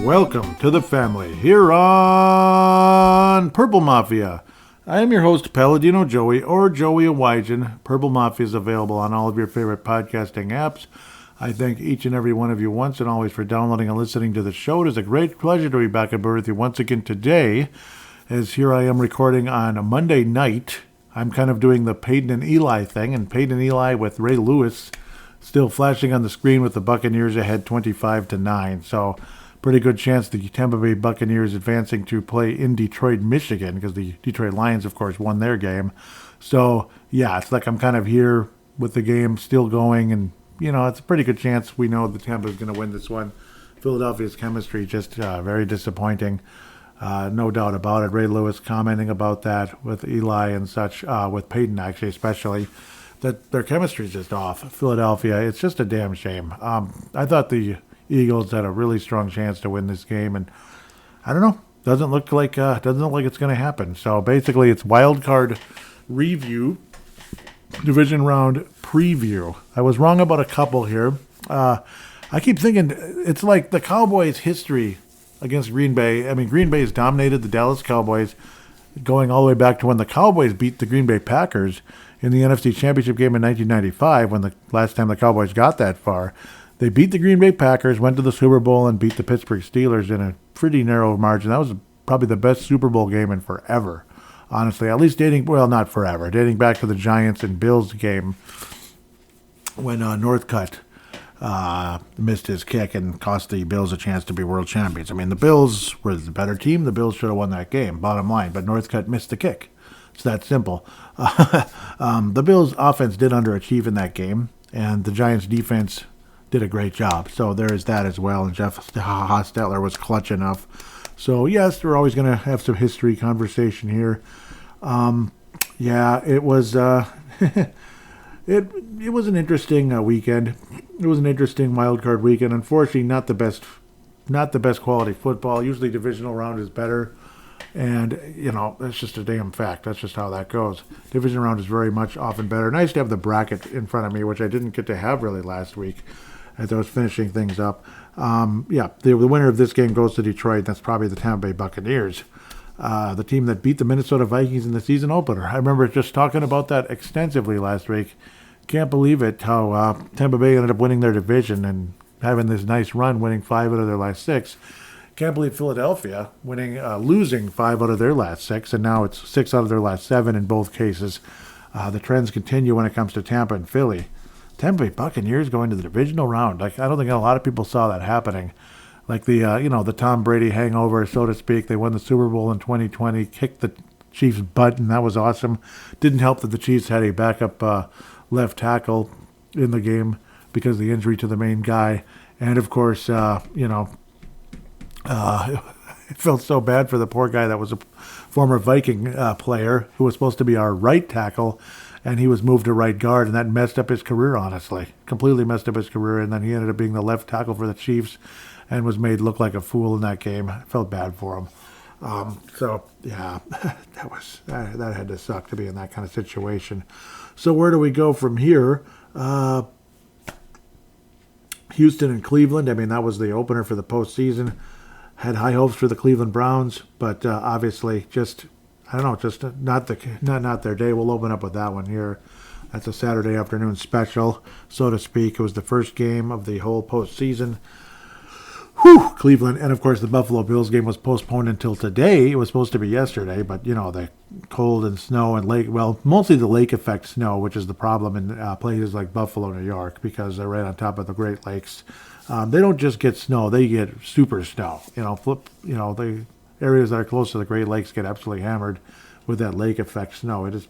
welcome to the family here on Purple Mafia. I am your host, Paladino Joey, or Joey Awajan. Purple Mafia is available on all of your favorite podcasting apps. I thank each and every one of you once and always for downloading and listening to the show. It is a great pleasure to be back at with you once again today, as here I am recording on a Monday night. I'm kind of doing the Peyton and Eli thing, and Peyton and Eli with Ray Lewis still flashing on the screen with the Buccaneers ahead 25-9. So pretty good chance the Tampa Bay Buccaneers advancing to play in Detroit, Michigan, because the Detroit Lions, of course, won their game. So, yeah, it's like I'm kind of here with the game still going, and, you know, it's a pretty good chance we know that Tampa is going to win this one. Philadelphia's chemistry just very disappointing. No doubt about it. Ray Lewis commenting about that with Eli and such, with Peyton actually especially, that their chemistry is just off. Philadelphia, it's just a damn shame. I thought the Eagles had a really strong chance to win this game, and I don't know. Doesn't look like it's going to happen. So basically, it's wild card review, division round preview. I was wrong about a couple here. I keep thinking it's like the Cowboys' history against Green Bay. I mean, Green Bay has dominated the Dallas Cowboys, going all the way back to when the Cowboys beat the Green Bay Packers in the NFC Championship game in 1995, when the last time the Cowboys got that far. They beat the Green Bay Packers, went to the Super Bowl, and beat the Pittsburgh Steelers in a pretty narrow margin. That was probably the best Super Bowl game in forever, honestly. At least not forever, dating back to the Giants and Bills game when Northcutt missed his kick and cost the Bills a chance to be world champions. I mean, the Bills were the better team. The Bills should have won that game, bottom line. But Northcutt missed the kick. It's that simple. The Bills' offense did underachieve in that game, and the Giants' defense did a great job. So there is that as well. And Jeff Hostetler was clutch enough. So, yes, we're always going to have some history conversation here. It was it was an interesting weekend. It was an interesting wild card weekend. Unfortunately, not the best quality football. Usually divisional round is better. And, you know, that's just a damn fact. That's just how that goes. Division round is very much often better. Nice to have the bracket in front of me, which I didn't get to have really last week as I was finishing things up. The winner of this game goes to Detroit. That's probably the Tampa Bay Buccaneers, the team that beat the Minnesota Vikings in the season opener. I remember just talking about that extensively last week. Can't believe it, how Tampa Bay ended up winning their division and having this nice run, winning 5 out of their last 6. Can't believe Philadelphia losing 5 out of their last 6, and now it's 6 out of their last 7 in both cases. The trends continue when it comes to Tampa and Philly. Tampa Bay Buccaneers going to the divisional round. I don't think a lot of people saw that happening. Like the Tom Brady hangover, so to speak. They won the Super Bowl in 2020, kicked the Chiefs' butt, and that was awesome. Didn't help that the Chiefs had a backup left tackle in the game because of the injury to the main guy. And, of course, it felt so bad for the poor guy that was a former Viking player who was supposed to be our right tackle, and he was moved to right guard, and that messed up his career, honestly. Completely messed up his career, and then he ended up being the left tackle for the Chiefs and was made look like a fool in that game. I felt bad for him. that had to suck to be in that kind of situation. So where do we go from here? Houston and Cleveland. I mean, that was the opener for the postseason. Had high hopes for the Cleveland Browns, but obviously not their day. We'll open up with that one here. That's a Saturday afternoon special, so to speak. It was the first game of the whole postseason. Cleveland, and of course the Buffalo Bills game was postponed until today. It was supposed to be yesterday, but the cold and snow and mostly the lake effect snow, which is the problem in places like Buffalo, New York, because they're right on top of the Great Lakes. They don't just get snow; they get super snow. The areas that are close to the Great Lakes get absolutely hammered with that lake effect snow. It is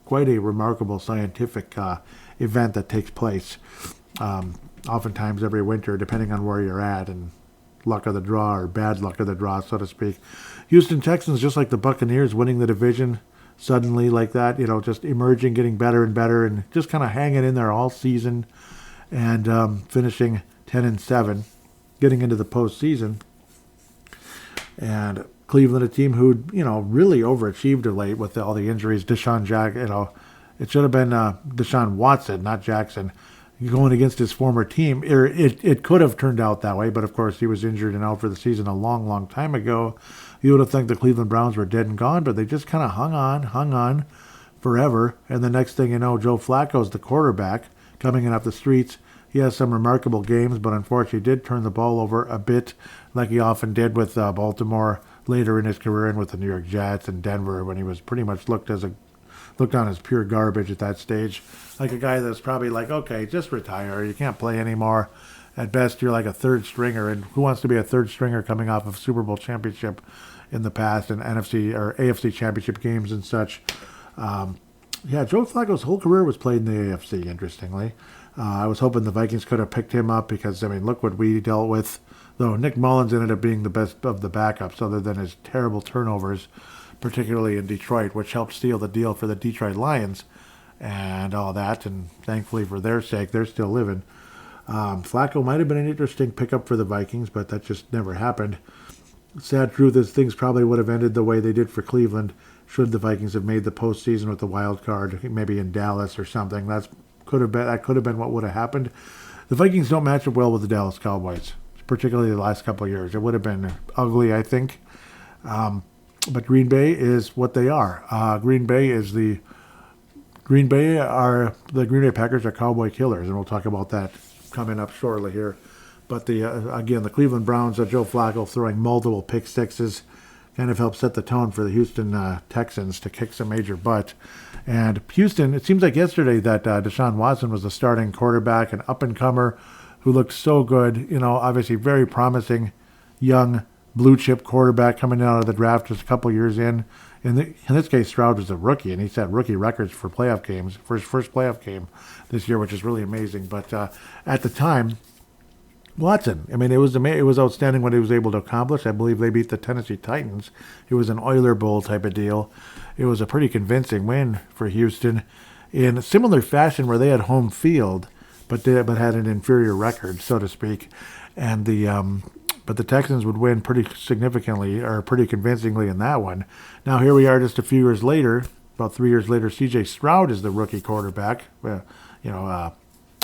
quite a remarkable scientific event that takes place, oftentimes every winter, depending on where you're at and luck of the draw or bad luck of the draw, so to speak. Houston Texans, just like the Buccaneers, winning the division suddenly like that, just emerging, getting better and better, and just kind of hanging in there all season and finishing 10-7, getting into the postseason. And Cleveland, a team who, really overachieved of late with all the injuries. It should have been Deshaun Watson, not Jackson, going against his former team. It could have turned out that way, but of course he was injured and out for the season a long, long time ago. You would have thought the Cleveland Browns were dead and gone, but they just kind of hung on forever. And the next thing you know, Joe Flacco's the quarterback coming in off the streets. He has some remarkable games, but unfortunately did turn the ball over a bit like he often did with Baltimore later in his career and with the New York Jets and Denver when he was pretty much looked on as pure garbage at that stage. Like a guy that's probably like, okay, just retire. You can't play anymore. At best, you're like a third stringer. And who wants to be a third stringer coming off of Super Bowl championship in the past and NFC or AFC championship games and such? Joe Flacco's whole career was played in the AFC, interestingly. I was hoping the Vikings could have picked him up because, look what we dealt with. Though Nick Mullins ended up being the best of the backups other than his terrible turnovers, particularly in Detroit, which helped steal the deal for the Detroit Lions and all that. And thankfully for their sake, they're still living. Flacco might have been an interesting pickup for the Vikings, but that just never happened. Sad truth is things probably would have ended the way they did for Cleveland should the Vikings have made the postseason with the wild card, maybe in Dallas or something. That could have been what would have happened. The Vikings don't match up well with the Dallas Cowboys, particularly the last couple of years. It would have been ugly, I think. But Green Bay is what they are. Green Bay Packers are cowboy killers, and we'll talk about that coming up shortly here. But the Cleveland Browns, Joe Flacco throwing multiple pick sixes, kind of helped set the tone for the Houston Texans to kick some major butt. And Houston, it seems like yesterday that Deshaun Watson was the starting quarterback, an up-and-comer who looked so good. Obviously very promising young blue-chip quarterback coming out of the draft just a couple years in. In this case, Stroud was a rookie, and he set rookie records for playoff games, for his first playoff game this year, which is really amazing. But at the time, Watson, it was outstanding what he was able to accomplish. I believe they beat the Tennessee Titans. It was an Oiler Bowl type of deal. It was a pretty convincing win for Houston in a similar fashion where they had home field, but had an inferior record, so to speak. And but the Texans would win pretty significantly or pretty convincingly in that one. Now here we are just a few years later, about 3 years later, C.J. Stroud is the rookie quarterback.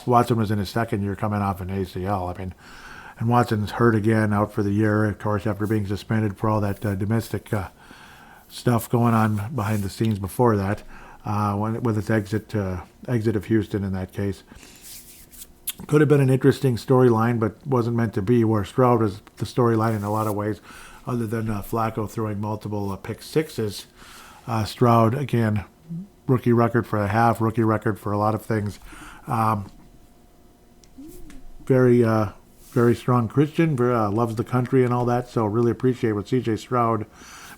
Watson was in his second year coming off an ACL. And Watson's hurt again, out for the year, of course, after being suspended for all that domestic stuff going on behind the scenes before that, with his exit of Houston in that case. Could have been an interesting storyline, but wasn't meant to be, where Stroud was the storyline in a lot of ways, other than Flacco throwing multiple pick sixes. Stroud, again, rookie record for a half, rookie record for a lot of things. Very strong Christian, loves the country and all that, so really appreciate what C.J. Stroud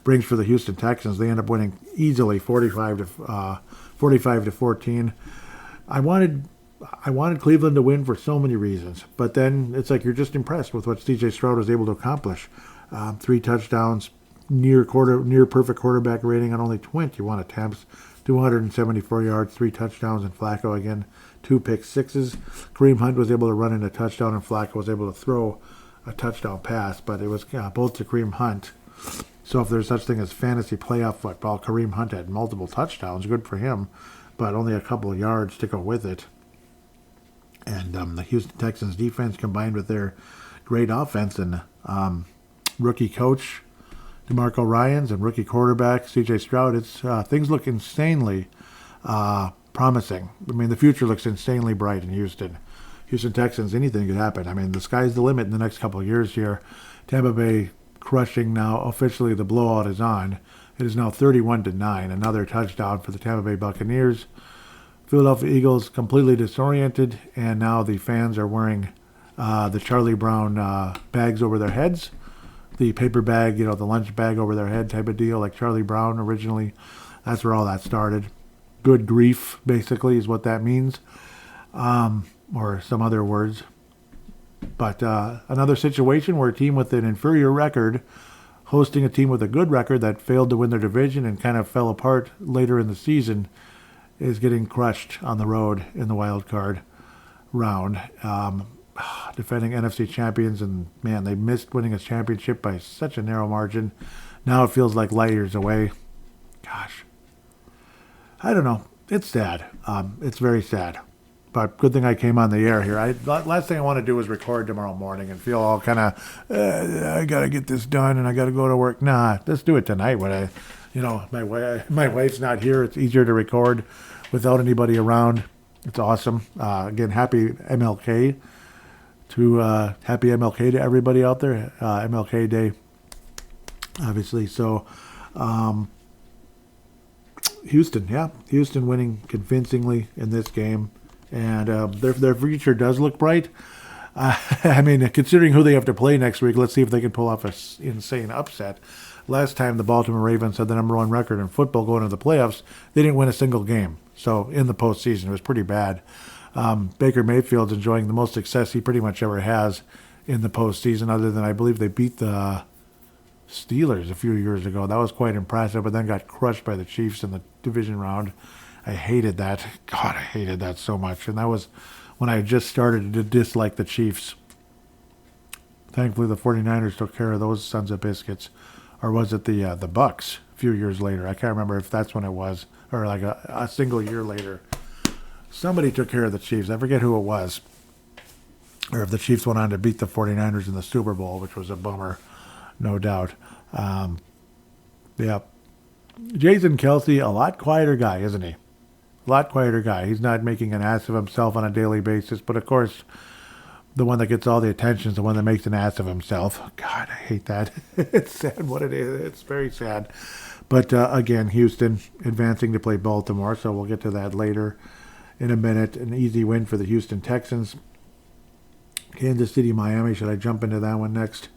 brings for the Houston Texans. They end up winning easily 45 to 14. I wanted Cleveland to win for so many reasons, but then it's like you're just impressed with what C.J. Stroud was able to accomplish. 3 touchdowns, near perfect quarterback rating on only 21 attempts, 274 yards, 3 touchdowns, and Flacco again 2 pick sixes. Kareem Hunt was able to run in a touchdown, and Flacco was able to throw a touchdown pass, but it was both to Kareem Hunt. So if there's such thing as fantasy playoff football, Kareem Hunt had multiple touchdowns, good for him, but only a couple of yards to go with it. And the Houston Texans defense combined with their great offense and rookie coach DeMarco Ryans and rookie quarterback C.J. Stroud, things look insanely promising. The future looks insanely bright in Houston. Houston Texans, anything could happen. The sky's the limit in the next couple of years here. Tampa Bay crushing now. Officially, the blowout is on. It is now 31-9. Another touchdown for the Tampa Bay Buccaneers. Philadelphia Eagles completely disoriented, and now the fans are wearing the Charlie Brown bags over their heads. The paper bag, the lunch bag over their head type of deal, like Charlie Brown originally. That's where all that started. Good grief, basically, is what that means. Or some other words. But another situation where a team with an inferior record hosting a team with a good record that failed to win their division and kind of fell apart later in the season is getting crushed on the road in the wild card round. Defending NFC champions, and man, they missed winning a championship by such a narrow margin. Now it feels like light years away. Gosh. I don't know. It's sad. It's very sad. But good thing I came on the air here. Last thing I want to do is record tomorrow morning and feel all kind of, I got to get this done and I got to go to work. Nah, let's do it tonight when my wife's not here. It's easier to record without anybody around. It's awesome. Again, happy MLK to everybody out there. MLK Day, obviously. So, Houston winning convincingly in this game. And their future does look bright. I mean, considering who they have to play next week, let's see if they can pull off an insane upset. Last time the Baltimore Ravens had the number one record in football going into the playoffs, they didn't win a single game. So in the postseason, it was pretty bad. Baker Mayfield's enjoying the most success he pretty much ever has in the postseason, other than I believe they beat the Steelers a few years ago. That was quite impressive, but then got crushed by the Chiefs in the division round. I hated that. God, I hated that so much. And that was when I just started to dislike the Chiefs. Thankfully, the 49ers took care of those sons of biscuits. Or was it the Bucks a few years later? I can't remember if that's when it was. Or like a single year later. Somebody took care of the Chiefs. I forget who it was. Or if the Chiefs went on to beat the 49ers in the Super Bowl, which was a bummer, no doubt. Jason Kelce, a lot quieter guy, isn't he? A lot quieter guy. He's not making an ass of himself on a daily basis, but of course, the one that gets all the attention is the one that makes an ass of himself. God, I hate that. It's sad what it is. It's very sad. But again, Houston advancing to play Baltimore, so we'll get to that later in a minute. An easy win for the Houston Texans. Kansas City, Miami. Should I jump into that one next?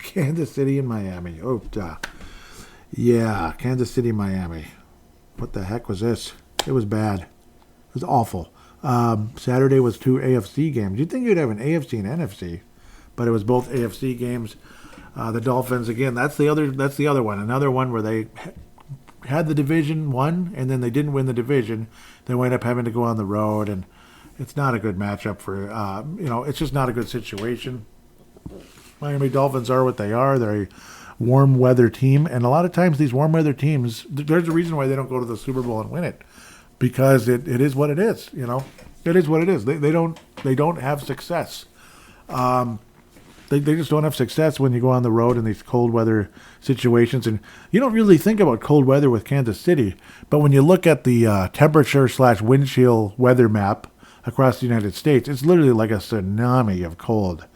Kansas City and Miami. Oh, yeah, Kansas City, Miami. What the heck was this? It was bad. It was awful. Saturday was 2 AFC games. You'd think you'd have an AFC and NFC, but it was both AFC games. The Dolphins, again, that's the other one. Another one where they had the division won, and then they didn't win the division. They wind up having to go on the road, and it's not a good matchup for, it's just not a good situation. Miami Dolphins are what they are. They're a warm weather team, and a lot of times these warm weather teams, there's a reason why they don't go to the Super Bowl and win it, because it is what it is. It is what it is. They don't have success. They just don't have success when you go on the road in these cold weather situations. And you don't really think about cold weather with Kansas City, but when you look at the temperature/wind chill weather map across the United States, it's literally like a tsunami of cold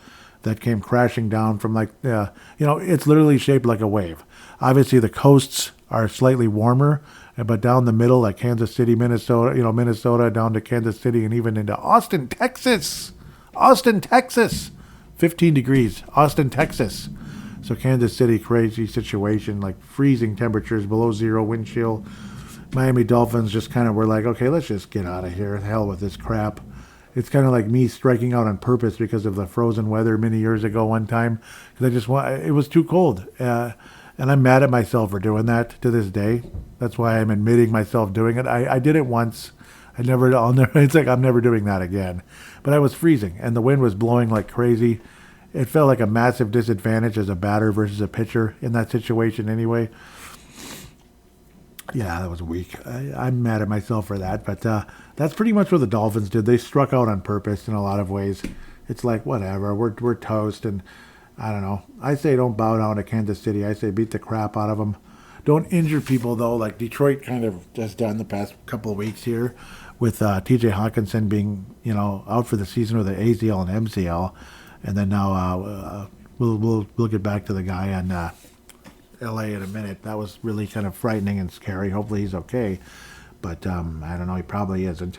that came crashing down from it's literally shaped like a wave. Obviously, the coasts are slightly warmer, but down the middle, like Kansas City, Minnesota, down to Kansas City, and even into Austin, Texas, 15 degrees, Austin, Texas. So Kansas City, crazy situation, like freezing temperatures, below zero, wind chill. Miami Dolphins just kind of were like, okay, let's just get out of here. The hell with this crap. It's kind of like me striking out on purpose because of the frozen weather many years ago one time. Because it was too cold. And I'm mad at myself for doing that to this day. That's why I'm admitting myself doing it. I did it once. It's like I'm never doing that again. But I was freezing, and the wind was blowing like crazy. It felt like a massive disadvantage as a batter versus a pitcher in that situation anyway. Yeah, that was weak. I'm mad at myself for that, but that's pretty much what the Dolphins did. They struck out on purpose in a lot of ways. It's like, whatever, we're toast, and I don't know. I say don't bow down to Kansas City. I say beat the crap out of them. Don't injure people, though, like Detroit kind of just done the past couple of weeks here with T.J. Hawkinson being, out for the season with an ACL and MCL. And then now we'll get back to the guy on L.A. in a minute. That was really kind of frightening and scary. Hopefully he's okay. But I don't know. He probably isn't.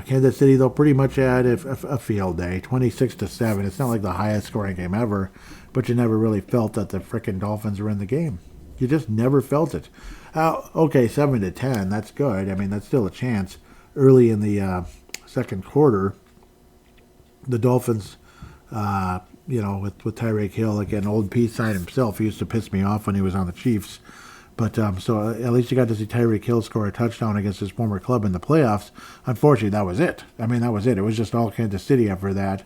Kansas City, though, pretty much had a field day, 26-7. It's not like the highest scoring game ever, but you never really felt that the frickin' Dolphins were in the game. You just never felt it. Okay, 7-10. That's good. I mean, that's still a chance. Early in the second quarter, the Dolphins, with Tyreek Hill, again, old peace sign himself. He used to piss me off when he was on the Chiefs. But so at least you got to see Tyreek Hill score a touchdown against his former club in the playoffs. Unfortunately, that was it. I mean, that was it. It was just all Kansas City after that.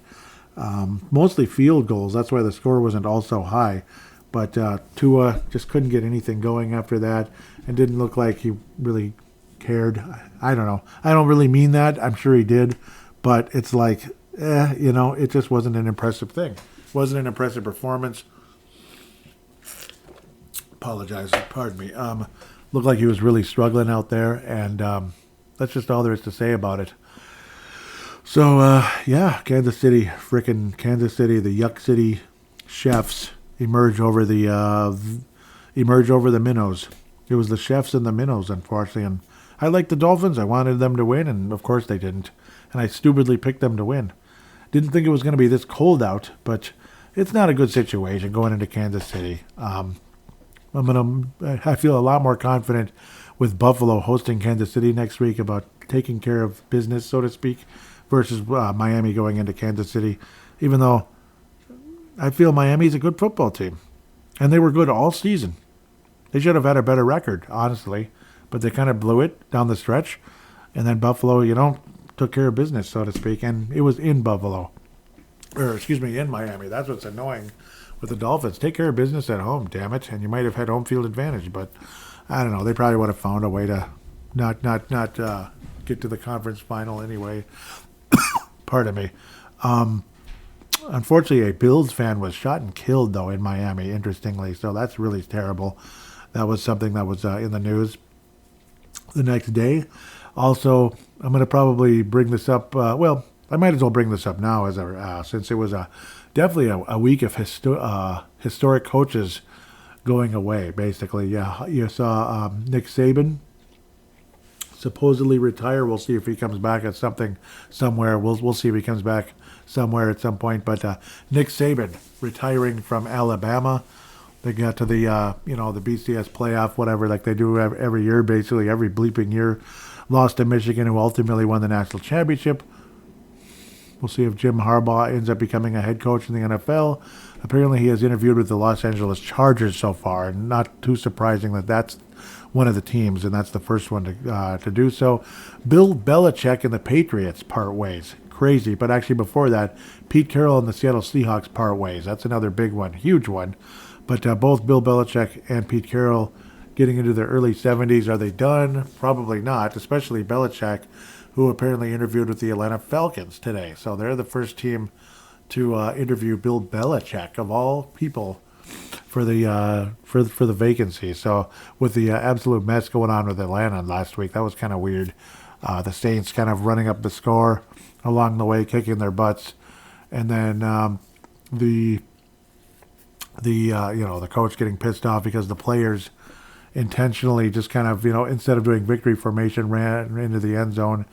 Mostly field goals. That's why the score wasn't all so high. But Tua just couldn't get anything going after that, and didn't look like he really cared. I don't know. I don't really mean that. I'm sure he did. But it's like, it just wasn't an impressive thing. It wasn't an impressive performance. Apologize. Pardon me. Looked like he was really struggling out there. And that's just all there is to say about it. So, Kansas City, the Yuck City Chefs emerge over the minnows. It was the Chefs and the minnows, unfortunately. And I liked the Dolphins. I wanted them to win, and of course they didn't. And I stupidly picked them to win. Didn't think it was going to be this cold out, but it's not a good situation going into Kansas City. I feel a lot more confident with Buffalo hosting Kansas City next week about taking care of business, so to speak, versus Miami going into Kansas City, even though I feel Miami's a good football team. And they were good all season. They should have had a better record, honestly, but they kind of blew it down the stretch. And then Buffalo, took care of business, so to speak, and it was in in Miami. That's what's annoying with the Dolphins. Take care of business at home, damn it, and you might have had home field advantage, but I don't know. They probably would have found a way to not get to the conference final anyway. Pardon me. Unfortunately, a Bills fan was shot and killed, though, in Miami, interestingly, so that's really terrible. That was something that was in the news the next day. Also, I'm going to probably bring this up. I might as well bring this up now, since it was definitely a week of historic coaches going away, basically. Yeah, you saw Nick Saban supposedly retire. We'll see if he comes back at somewhere. We'll see if he comes back somewhere at some point. But Nick Saban retiring from Alabama. They got to the the BCS playoff, whatever, like they do every year, basically every bleeping year. Lost to Michigan, who ultimately won the national championship. We'll see if Jim Harbaugh ends up becoming a head coach in the NFL. Apparently, he has interviewed with the Los Angeles Chargers so far, and not too surprising that that's one of the teams, and that's the first one to do so. Bill Belichick and the Patriots part ways. Crazy, but actually before that, Pete Carroll and the Seattle Seahawks part ways. That's another big one, huge one. But both Bill Belichick and Pete Carroll getting into their early 70s. Are they done? Probably not, especially Belichick, who apparently interviewed with the Atlanta Falcons today. So they're the first team to interview Bill Belichick, of all people, for the vacancy. So with the absolute mess going on with Atlanta last week, that was kind of weird. The Saints kind of running up the score along the way, kicking their butts, and then the coach getting pissed off because the players intentionally just kind of, instead of doing victory formation, ran into the end zone.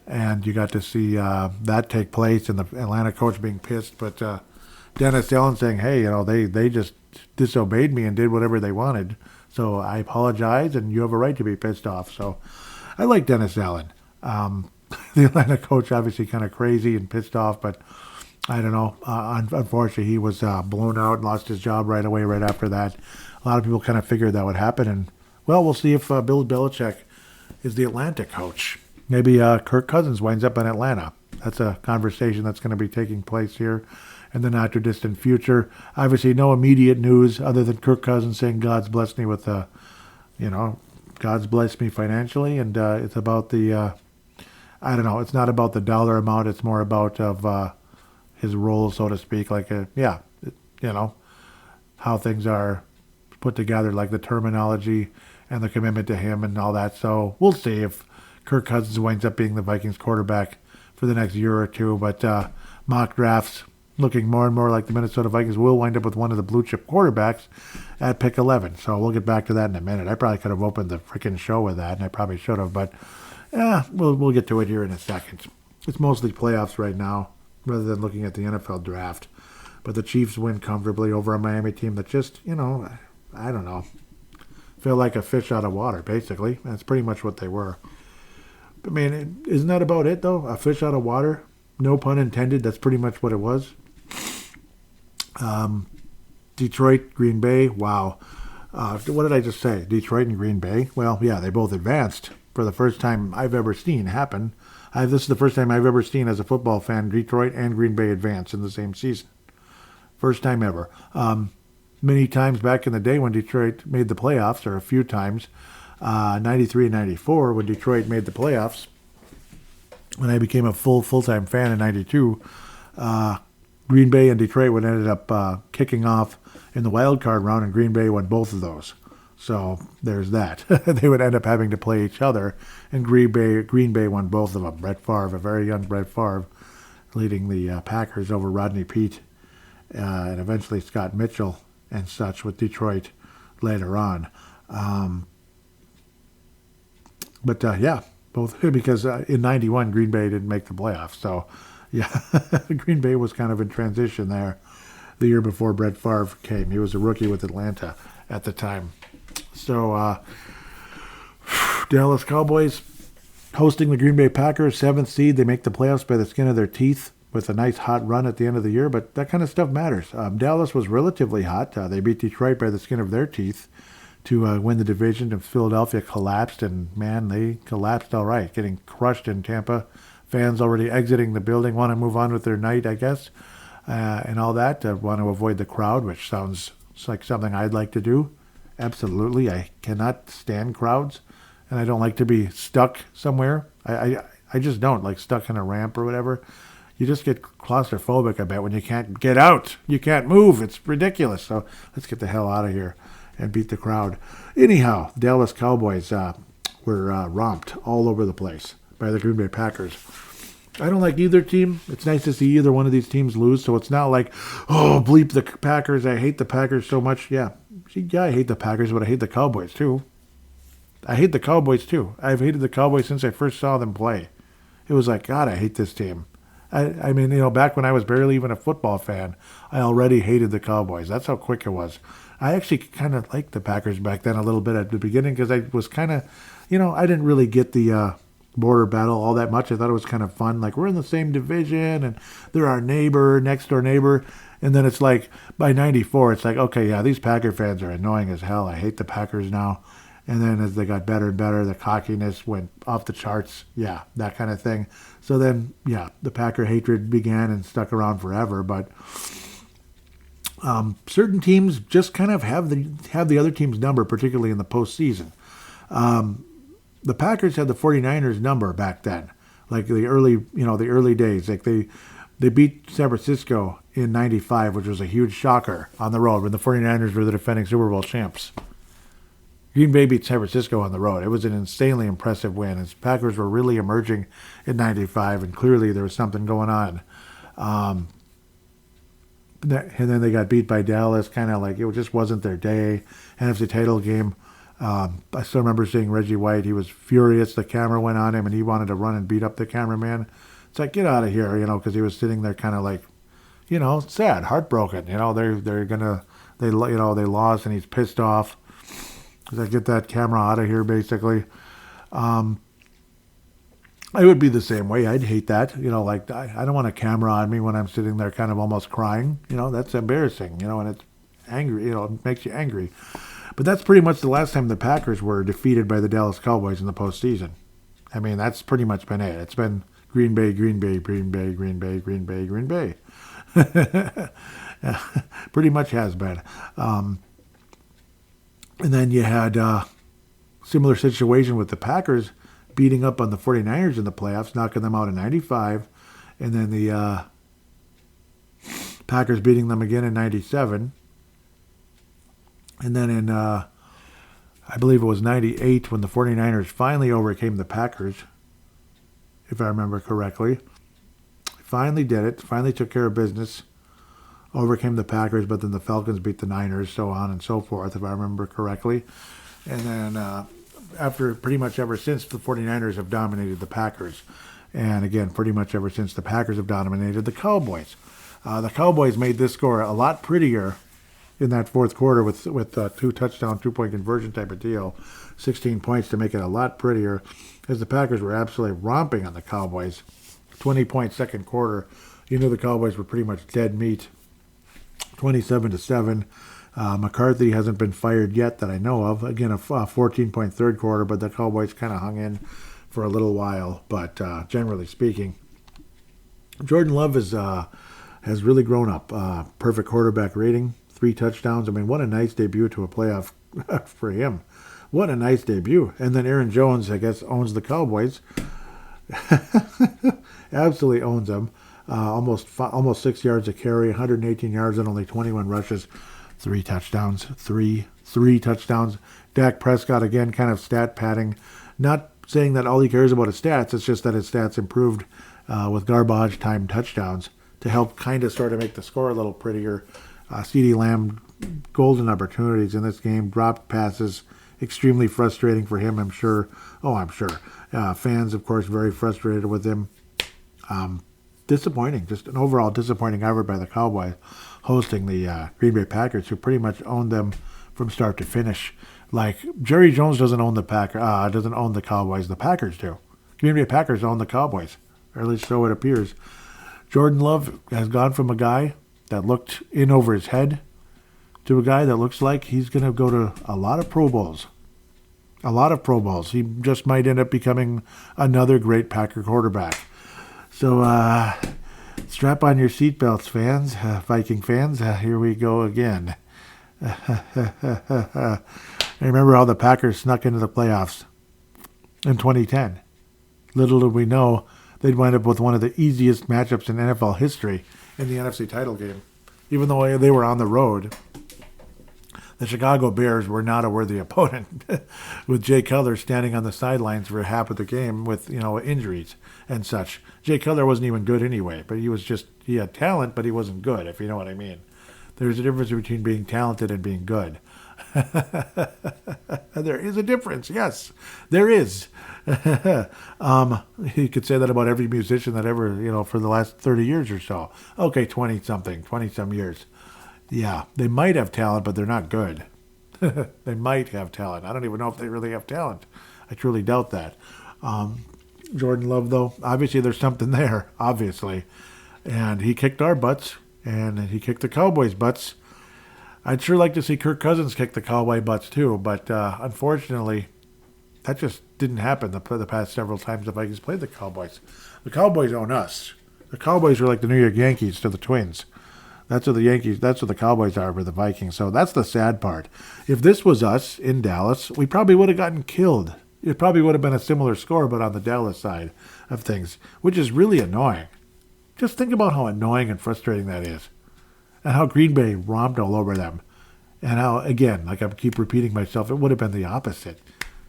And you got to see that take place, and the Atlanta coach being pissed. But Dennis Allen saying, hey, they just disobeyed me and did whatever they wanted. So I apologize, and you have a right to be pissed off. So I like Dennis Allen. The Atlanta coach obviously kind of crazy and pissed off, but I don't know. Unfortunately, he was blown out and lost his job right away right after that. A lot of people kind of figured that would happen. And, we'll see if Bill Belichick is the Atlanta coach. Maybe Kirk Cousins winds up in Atlanta. That's a conversation that's going to be taking place here in the not-too-distant future. Obviously, no immediate news other than Kirk Cousins saying, God's blessed me with, God's blessed me financially. And it's about the, it's not about the dollar amount. It's more about his role, so to speak. Like, how things are put together, like the terminology and the commitment to him and all that. So we'll see if Kirk Cousins winds up being the Vikings quarterback for the next year or two. But mock drafts looking more and more like the Minnesota Vikings will wind up with one of the blue chip quarterbacks at pick 11. So we'll get back to that in a minute. I probably could have opened the freaking show with that, and I probably should have. But we'll get to it here in a second. It's mostly playoffs right now rather than looking at the NFL draft. But the Chiefs win comfortably over a Miami team that just, I don't know, feel like a fish out of water, basically. That's pretty much what they were. I mean, isn't that about it, though? A fish out of water? No pun intended. That's pretty much what it was. Detroit, Green Bay, wow. What did I just say? Detroit and Green Bay? Well, yeah, they both advanced for the first time I've ever seen happen. This is the first time I've ever seen, as a football fan, Detroit and Green Bay advance in the same season. First time ever. Many times back in the day when Detroit made the playoffs, or a few times, 93 and 94 when Detroit made the playoffs. When I became a full-time fan in 92, Green Bay and Detroit would ended up kicking off in the wild card round, and Green Bay won both of those. So there's that. They would end up having to play each other, and Green Bay won both of them. Brett Favre, a very young Brett Favre, leading the Packers over Rodney Peete, and eventually Scott Mitchell and such with Detroit later on. Both, because in 91, Green Bay didn't make the playoffs. So, yeah, Green Bay was kind of in transition there the year before Brett Favre came. He was a rookie with Atlanta at the time. So, Dallas Cowboys hosting the Green Bay Packers, 7th seed. They make the playoffs by the skin of their teeth with a nice hot run at the end of the year, but that kind of stuff matters. Dallas was relatively hot. They beat Detroit by the skin of their teeth to win the division, and Philadelphia collapsed, and man, they collapsed all right, getting crushed in Tampa. Fans already exiting the building, want to move on with their night, I guess, and all that. Want to avoid the crowd, which sounds like something I'd like to do. Absolutely, I cannot stand crowds, and I don't like to be stuck somewhere. I just don't, like stuck in a ramp or whatever. You just get claustrophobic, I bet, when you can't get out. You can't move. It's ridiculous. So let's get the hell out of here and beat the crowd. Anyhow, Dallas Cowboys were romped all over the place by the Green Bay Packers. I don't like either team. It's nice to see either one of these teams lose, so it's not like, oh, bleep the Packers. I hate the Packers so much. Yeah, I hate the Packers, but I hate the Cowboys too. I've hated the Cowboys since I first saw them play. It was like, God, I hate this team. I mean, back when I was barely even a football fan, I already hated the Cowboys. That's how quick it was. I actually kind of liked the Packers back then a little bit at the beginning because I was kind of, I didn't really get the border battle all that much. I thought it was kind of fun. Like, we're in the same division, and they're our next door neighbor. And then it's like, by 94, it's like, okay, yeah, these Packer fans are annoying as hell. I hate the Packers now. And then as they got better and better, the cockiness went off the charts. Yeah, that kind of thing. So then, yeah, the Packer hatred began and stuck around forever. But certain teams just kind of have the other team's number, particularly in the postseason. The Packers had the 49ers number back then, like the early days. Like they beat San Francisco in 95, which was a huge shocker on the road when the 49ers were the defending Super Bowl champs. Green Bay beat San Francisco on the road. It was an insanely impressive win. As Packers were really emerging in 95, and clearly there was something going on. And then they got beat by Dallas, kind of like it just wasn't their day. NFC title game. I still remember seeing Reggie White. He was furious. The camera went on him, and he wanted to run and beat up the cameraman. It's like, get out of here, because he was sitting there kind of like, sad, heartbroken. They lost, and he's pissed off. I get that camera out of here, basically. I would be the same way. I'd hate that. Like, I don't want a camera on me when I'm sitting there kind of almost crying. That's embarrassing, and it's angry. It makes you angry. But that's pretty much the last time the Packers were defeated by the Dallas Cowboys in the postseason. I mean, that's pretty much been it. It's been Green Bay, Green Bay, Green Bay, Green Bay, Green Bay, Green Bay. Pretty much has been. And then you had a similar situation with the Packers beating up on the 49ers in the playoffs, knocking them out in 95. And then the Packers beating them again in 97. And then in, I believe it was 98 when the 49ers finally overcame the Packers, if I remember correctly. Finally did it. Finally took care of business. Overcame the Packers, but then the Falcons beat the Niners, so on and so forth, if I remember correctly. And then pretty much ever since, the 49ers have dominated the Packers. And again, pretty much ever since, the Packers have dominated the Cowboys. The Cowboys made this score a lot prettier in that fourth quarter with 2 touchdown, 2-point conversion type of deal. 16 points to make it a lot prettier, as the Packers were absolutely romping on the Cowboys. 20-point second quarter. The Cowboys were pretty much dead meat. 27-7. McCarthy hasn't been fired yet that I know of. Again, a 14-point third quarter, but the Cowboys kind of hung in for a little while. But generally speaking, Jordan Love has really grown up. Perfect quarterback rating, 3 touchdowns. I mean, what a nice debut to a playoff for him. What a nice debut. And then Aaron Jones, I guess, owns the Cowboys. Absolutely owns them. Almost 6 yards a carry, 118 yards and only 21 rushes. 3 touchdowns. Three touchdowns. Dak Prescott, again, kind of stat padding. Not saying that all he cares about is stats. It's just that his stats improved with garbage time touchdowns to help kind of sort of make the score a little prettier. CeeDee Lamb, golden opportunities in this game. Dropped passes, extremely frustrating for him, I'm sure. Fans, of course, very frustrated with him. Disappointing, just an overall disappointing effort by the Cowboys hosting the Green Bay Packers, who pretty much owned them from start to finish. Like, Jerry Jones doesn't own the Cowboys, the Packers do. Green Bay Packers own the Cowboys, or at least so it appears. Jordan Love has gone from a guy that looked in over his head to a guy that looks like he's going to go to a lot of Pro Bowls. A lot of Pro Bowls. He just might end up becoming another great Packer quarterback. So strap on your seatbelts, fans, Viking fans. Here we go again. I remember how the Packers snuck into the playoffs in 2010. Little did we know they'd wind up with one of the easiest matchups in NFL history in the NFC title game. Even though they were on the road, the Chicago Bears were not a worthy opponent, with Jay Cutler standing on the sidelines for half of the game with, injuries and such. Jay Cutler wasn't even good anyway, but he had talent, but he wasn't good, if you know what I mean. There's a difference between being talented and being good. There is a difference, yes, there is. You could say that about every musician that ever, for the last 30 years or so. Okay, 20-some years. Yeah, they might have talent, but they're not good. They might have talent. I don't even know if they really have talent. I truly doubt that. Jordan Love, though, obviously there's something there, obviously. And he kicked our butts, and he kicked the Cowboys' butts. I'd sure like to see Kirk Cousins kick the Cowboy butts, too, but unfortunately, that just didn't happen the past several times the Vikings played the Cowboys. The Cowboys own us. The Cowboys are like the New York Yankees to the Twins. That's what the Cowboys are for the Vikings. So that's the sad part. If this was us in Dallas, we probably would have gotten killed. It probably would have been a similar score, but on the Dallas side of things, which is really annoying. Just think about how annoying and frustrating that is. And how Green Bay romped all over them. And how, again, like I keep repeating myself, it would have been the opposite.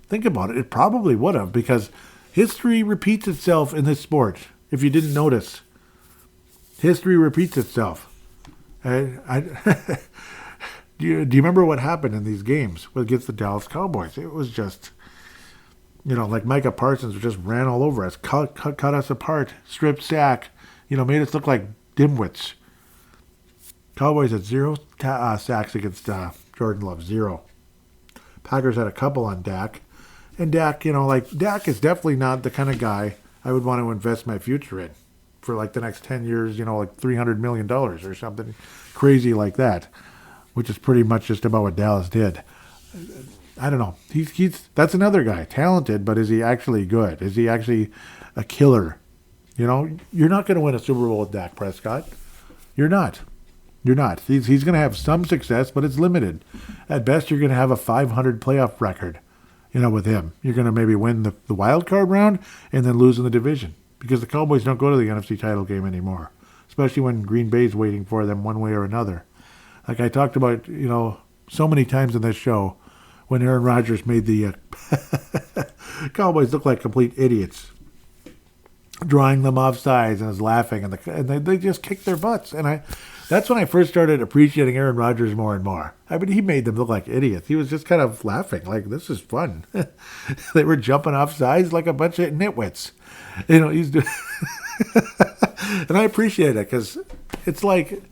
Think about it. It probably would have, because history repeats itself in this sport. If you didn't notice, history repeats itself. Do you remember what happened in these games against the Dallas Cowboys? It was just, like Micah Parsons just ran all over us, cut us apart, strip sack, made us look like dimwits. Cowboys had 0 sacks against Jordan Love, 0. Packers had a couple on Dak. And Dak, Dak is definitely not the kind of guy I would want to invest my future in for like the next 10 years, like $300 million or something crazy like that, which is pretty much just about what Dallas did. I don't know. That's another guy, talented, but is he actually good? Is he actually a killer? You're not going to win a Super Bowl with Dak Prescott. You're not. He's going to have some success, but it's limited. At best, you're going to have a 500 playoff record, with him. You're going to maybe win the wild card round and then lose in the division, because the Cowboys don't go to the NFC title game anymore, especially when Green Bay's waiting for them one way or another. Like I talked about, so many times in this show, when Aaron Rodgers made the Cowboys look like complete idiots, drawing them off sides and was laughing, and they just kicked their butts. And that's when I first started appreciating Aaron Rodgers more and more. I mean, he made them look like idiots. He was just kind of laughing, like, this is fun. They were jumping off sides like a bunch of nitwits. He's doing, and I appreciate it, because it's like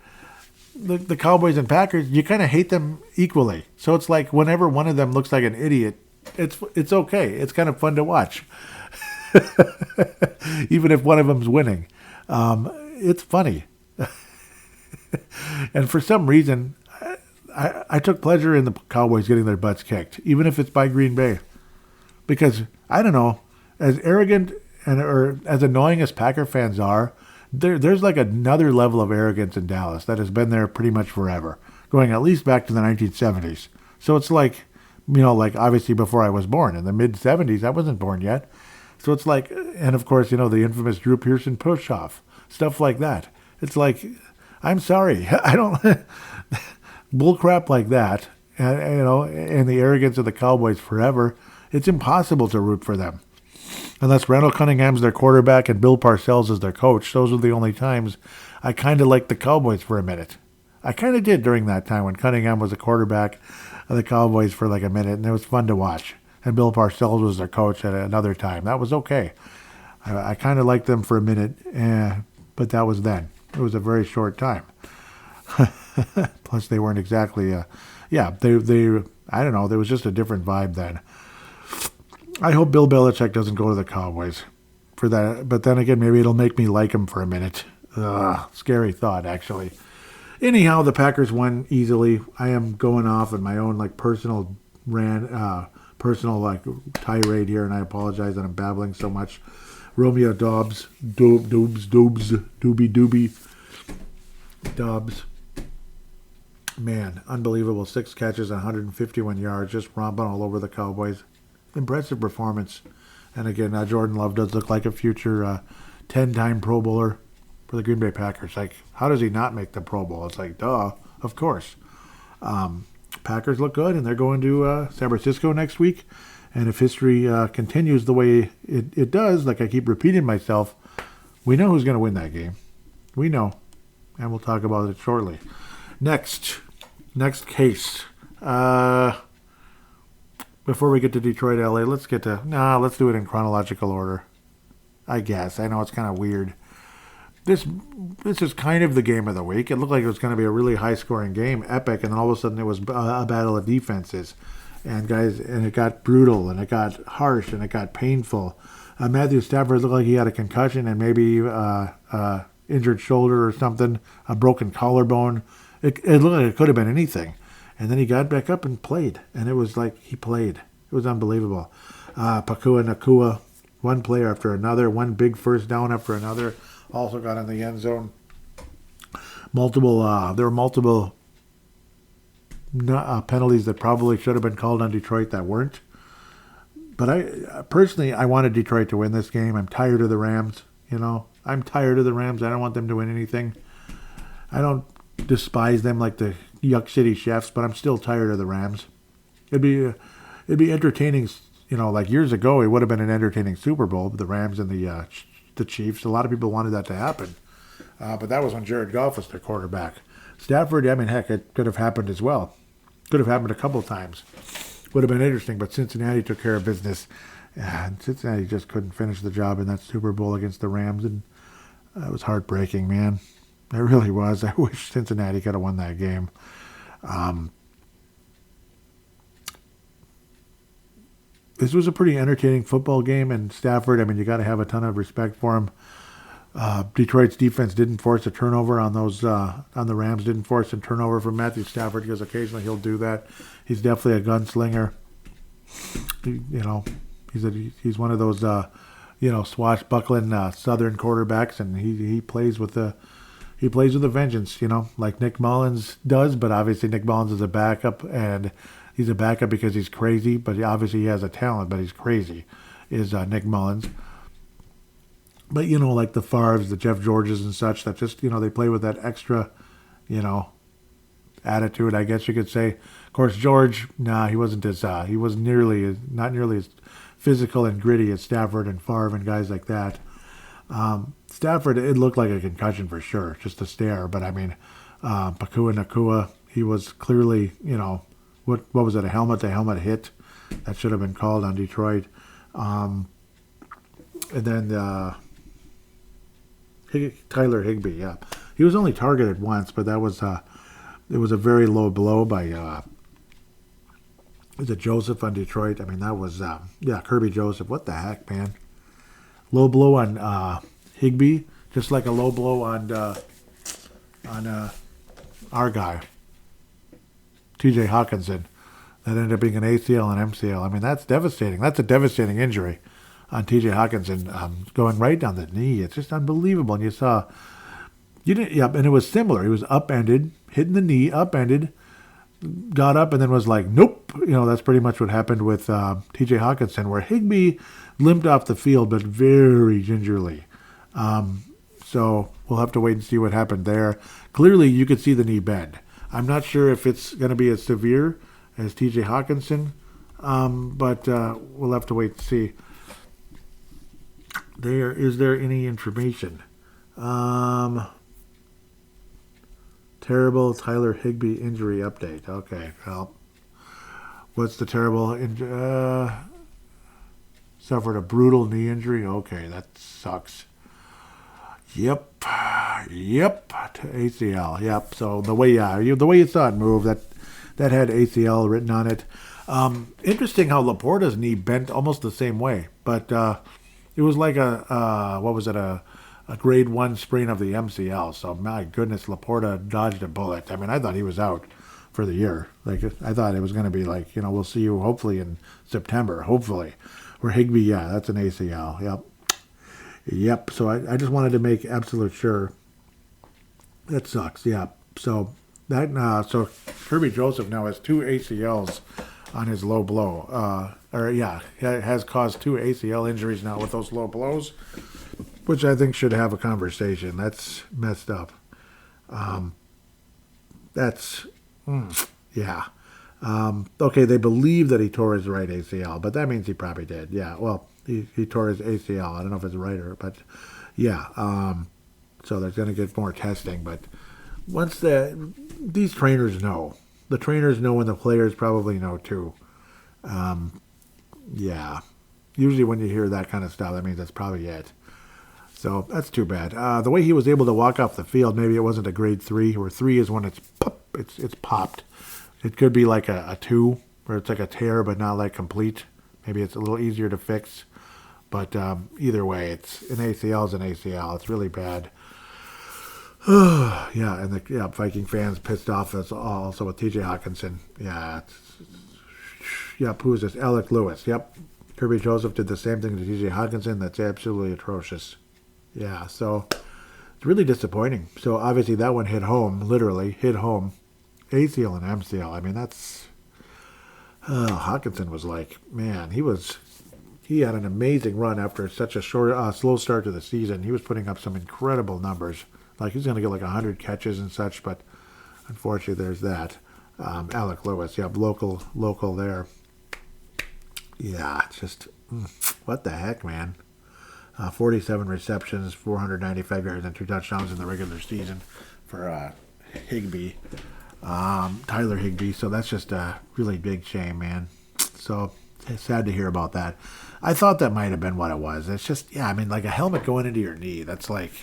the Cowboys and Packers, you kind of hate them equally. So it's like whenever one of them looks like an idiot, it's okay. It's kind of fun to watch. Even if one of them's winning. It's funny. And for some reason, I took pleasure in the Cowboys getting their butts kicked, even if it's by Green Bay. Because, I don't know, as arrogant or as annoying as Packer fans are, there's like another level of arrogance in Dallas that has been there pretty much forever, going at least back to the 1970s. So it's like, like obviously before I was born. In the mid-'70s, I wasn't born yet. So it's like, and of course, the infamous Drew Pearson push-off, stuff like that. It's like, I'm sorry, I don't, bullcrap like that, and the arrogance of the Cowboys forever, it's impossible to root for them. Unless Randall Cunningham's their quarterback and Bill Parcells is their coach, those are the only times I kind of liked the Cowboys for a minute. I kind of did during that time when Cunningham was a quarterback of the Cowboys for like a minute, and it was fun to watch. And Bill Parcells was their coach at another time. That was okay. I kind of liked them for a minute, but that was then. It was a very short time. Plus, they weren't exactly, they I don't know, there was just a different vibe then. I hope Bill Belichick doesn't go to the Cowboys for that. But then again, maybe it'll make me like him for a minute. Scary thought, actually. Anyhow, the Packers won easily. I am going off in my own personal tirade here, and I apologize that I'm babbling so much. Romeo Dobbs, Doobie, Dobbs. Man, unbelievable. 6 catches, 151 yards, just romping all over the Cowboys. Impressive performance. And again, Jordan Love does look like a future 10-time Pro Bowler for the Green Bay Packers. Like, how does he not make the Pro Bowl? It's like, duh, of course. Packers look good, and they're going to San Francisco next week. And if history continues the way it does, like I keep repeating myself, we know who's going to win that game. We know. And we'll talk about it shortly. Next case. Before we get to Detroit, LA, let's do it in chronological order. I guess. I know it's kind of weird. This is kind of the game of the week. It looked like it was going to be a really high-scoring game, epic, and then all of a sudden it was a battle of defenses. And it got brutal, and it got harsh, and it got painful. Matthew Stafford looked like he had a concussion and maybe injured shoulder or something, a broken collarbone. It looked like it could have been anything. And then he got back up and played. And it was like he played. It was unbelievable. Pakua Nakua, one player after another, one big first down after another, also got in the end zone. There were multiple penalties that probably should have been called on Detroit that weren't. But I wanted Detroit to win this game. I'm tired of the Rams. I'm tired of the Rams. I don't want them to win anything. I don't despise them like the Yuck City Chefs, but I'm still tired of the Rams. It'd be entertaining, like years ago, it would have been an entertaining Super Bowl, the Rams and the Chiefs. A lot of people wanted that to happen, but that was when Jared Goff was their quarterback. Stafford, heck, it could have happened as well. Could have happened a couple times. Would have been interesting, but Cincinnati took care of business, and Cincinnati just couldn't finish the job in that Super Bowl against the Rams, and it was heartbreaking, man. It really was. I wish Cincinnati could have won that game. This was a pretty entertaining football game, and Stafford, you got to have a ton of respect for him. Detroit's defense didn't force a turnover on the Rams, didn't force a turnover from Matthew Stafford, because occasionally he'll do that. He's definitely a gunslinger. He's one of those, swashbuckling Southern quarterbacks, and he plays with a vengeance, like Nick Mullins does, but obviously Nick Mullins is a backup, and he's a backup because he's crazy, but obviously he has a talent, but he's crazy, is Nick Mullins. But, like the Favres, the Jeff Georges and such, that just, they play with that extra, attitude, I guess you could say. Of course, George, he wasn't he was not nearly as physical and gritty as Stafford and Favre and guys like that. Stafford, it looked like a concussion for sure, just a stare. But Pakua Nakua, he was clearly, what was it, a helmet-to-helmet hit that should have been called on Detroit. And then Tyler Higbee, yeah, he was only targeted once, but that was it was a very low blow by was it Joseph on Detroit? That was Kirby Joseph. What the heck, man? Low blow on Higbee, just like a low blow on our guy, T.J. Hawkinson, that ended up being an ACL and MCL. That's devastating. That's a devastating injury on T.J. Hawkinson, going right down the knee. It's just unbelievable. And and it was similar. He was upended, hitting the knee, upended, got up, and then was like, nope, that's pretty much what happened with T.J. Hawkinson, where Higbee limped off the field, but very gingerly. So we'll have to wait and see what happened there. Clearly, you could see the knee bend. I'm not sure if it's going to be as severe as T.J. Hawkinson, but we'll have to wait and see. Is there any information? Terrible Tyler Higbee injury update. Okay, well, what's the terrible suffered a brutal knee injury? Okay, that sucks. Yep, ACL. Yep. So the way you saw it move, that had ACL written on it. Interesting how Laporta's knee bent almost the same way, but it was like a grade 1 sprain of the MCL. So my goodness, Laporta dodged a bullet. I mean, I thought he was out for the year. Like I thought it was going to be like, we'll see you hopefully in September, hopefully. Where Higbee, that's an ACL. Yep. So I just wanted to make absolute sure. That sucks. Yeah. So so Kirby Joseph now has 2 ACLs on his low blow. Has caused 2 ACL injuries now with those low blows, which I think should have a conversation. That's messed up. Okay, they believe that he tore his right ACL, but that means he probably did. Yeah, well, he tore his ACL. I don't know if it's right or, but yeah. So they're going to get more testing. But once these trainers know, the trainers know, and the players probably know too. Usually when you hear that kind of stuff, that means that's probably it. So that's too bad. The way he was able to walk off the field, maybe it wasn't a grade 3, where 3 is when it's popped. It could be like a 2, where it's like a tear but not like complete. Maybe it's a little easier to fix. But either way, it's an ACL is an ACL. It's really bad. And the Viking fans pissed off as also with T.J. Hawkinson. Who is this? Alec Lewis. Yep. Kirby Joseph did the same thing to T.J. Hawkinson. That's absolutely atrocious. Yeah, so it's really disappointing. So obviously that one hit home, literally hit home. ACL and MCL. I mean, that's Hawkinson was like, man, he had an amazing run after such a slow start to the season. He was putting up some incredible numbers. Like he's going to get like 100 catches and such, but unfortunately there's that. Alec Lewis, local there. Yeah, it's just, what the heck, man. 47 receptions, 495 yards, and 2 touchdowns in the regular season for Higbee, Tyler Higbee. So that's just a really big shame, man. So it's sad to hear about that. I thought that might have been what it was. It's just, like a helmet going into your knee. That's like,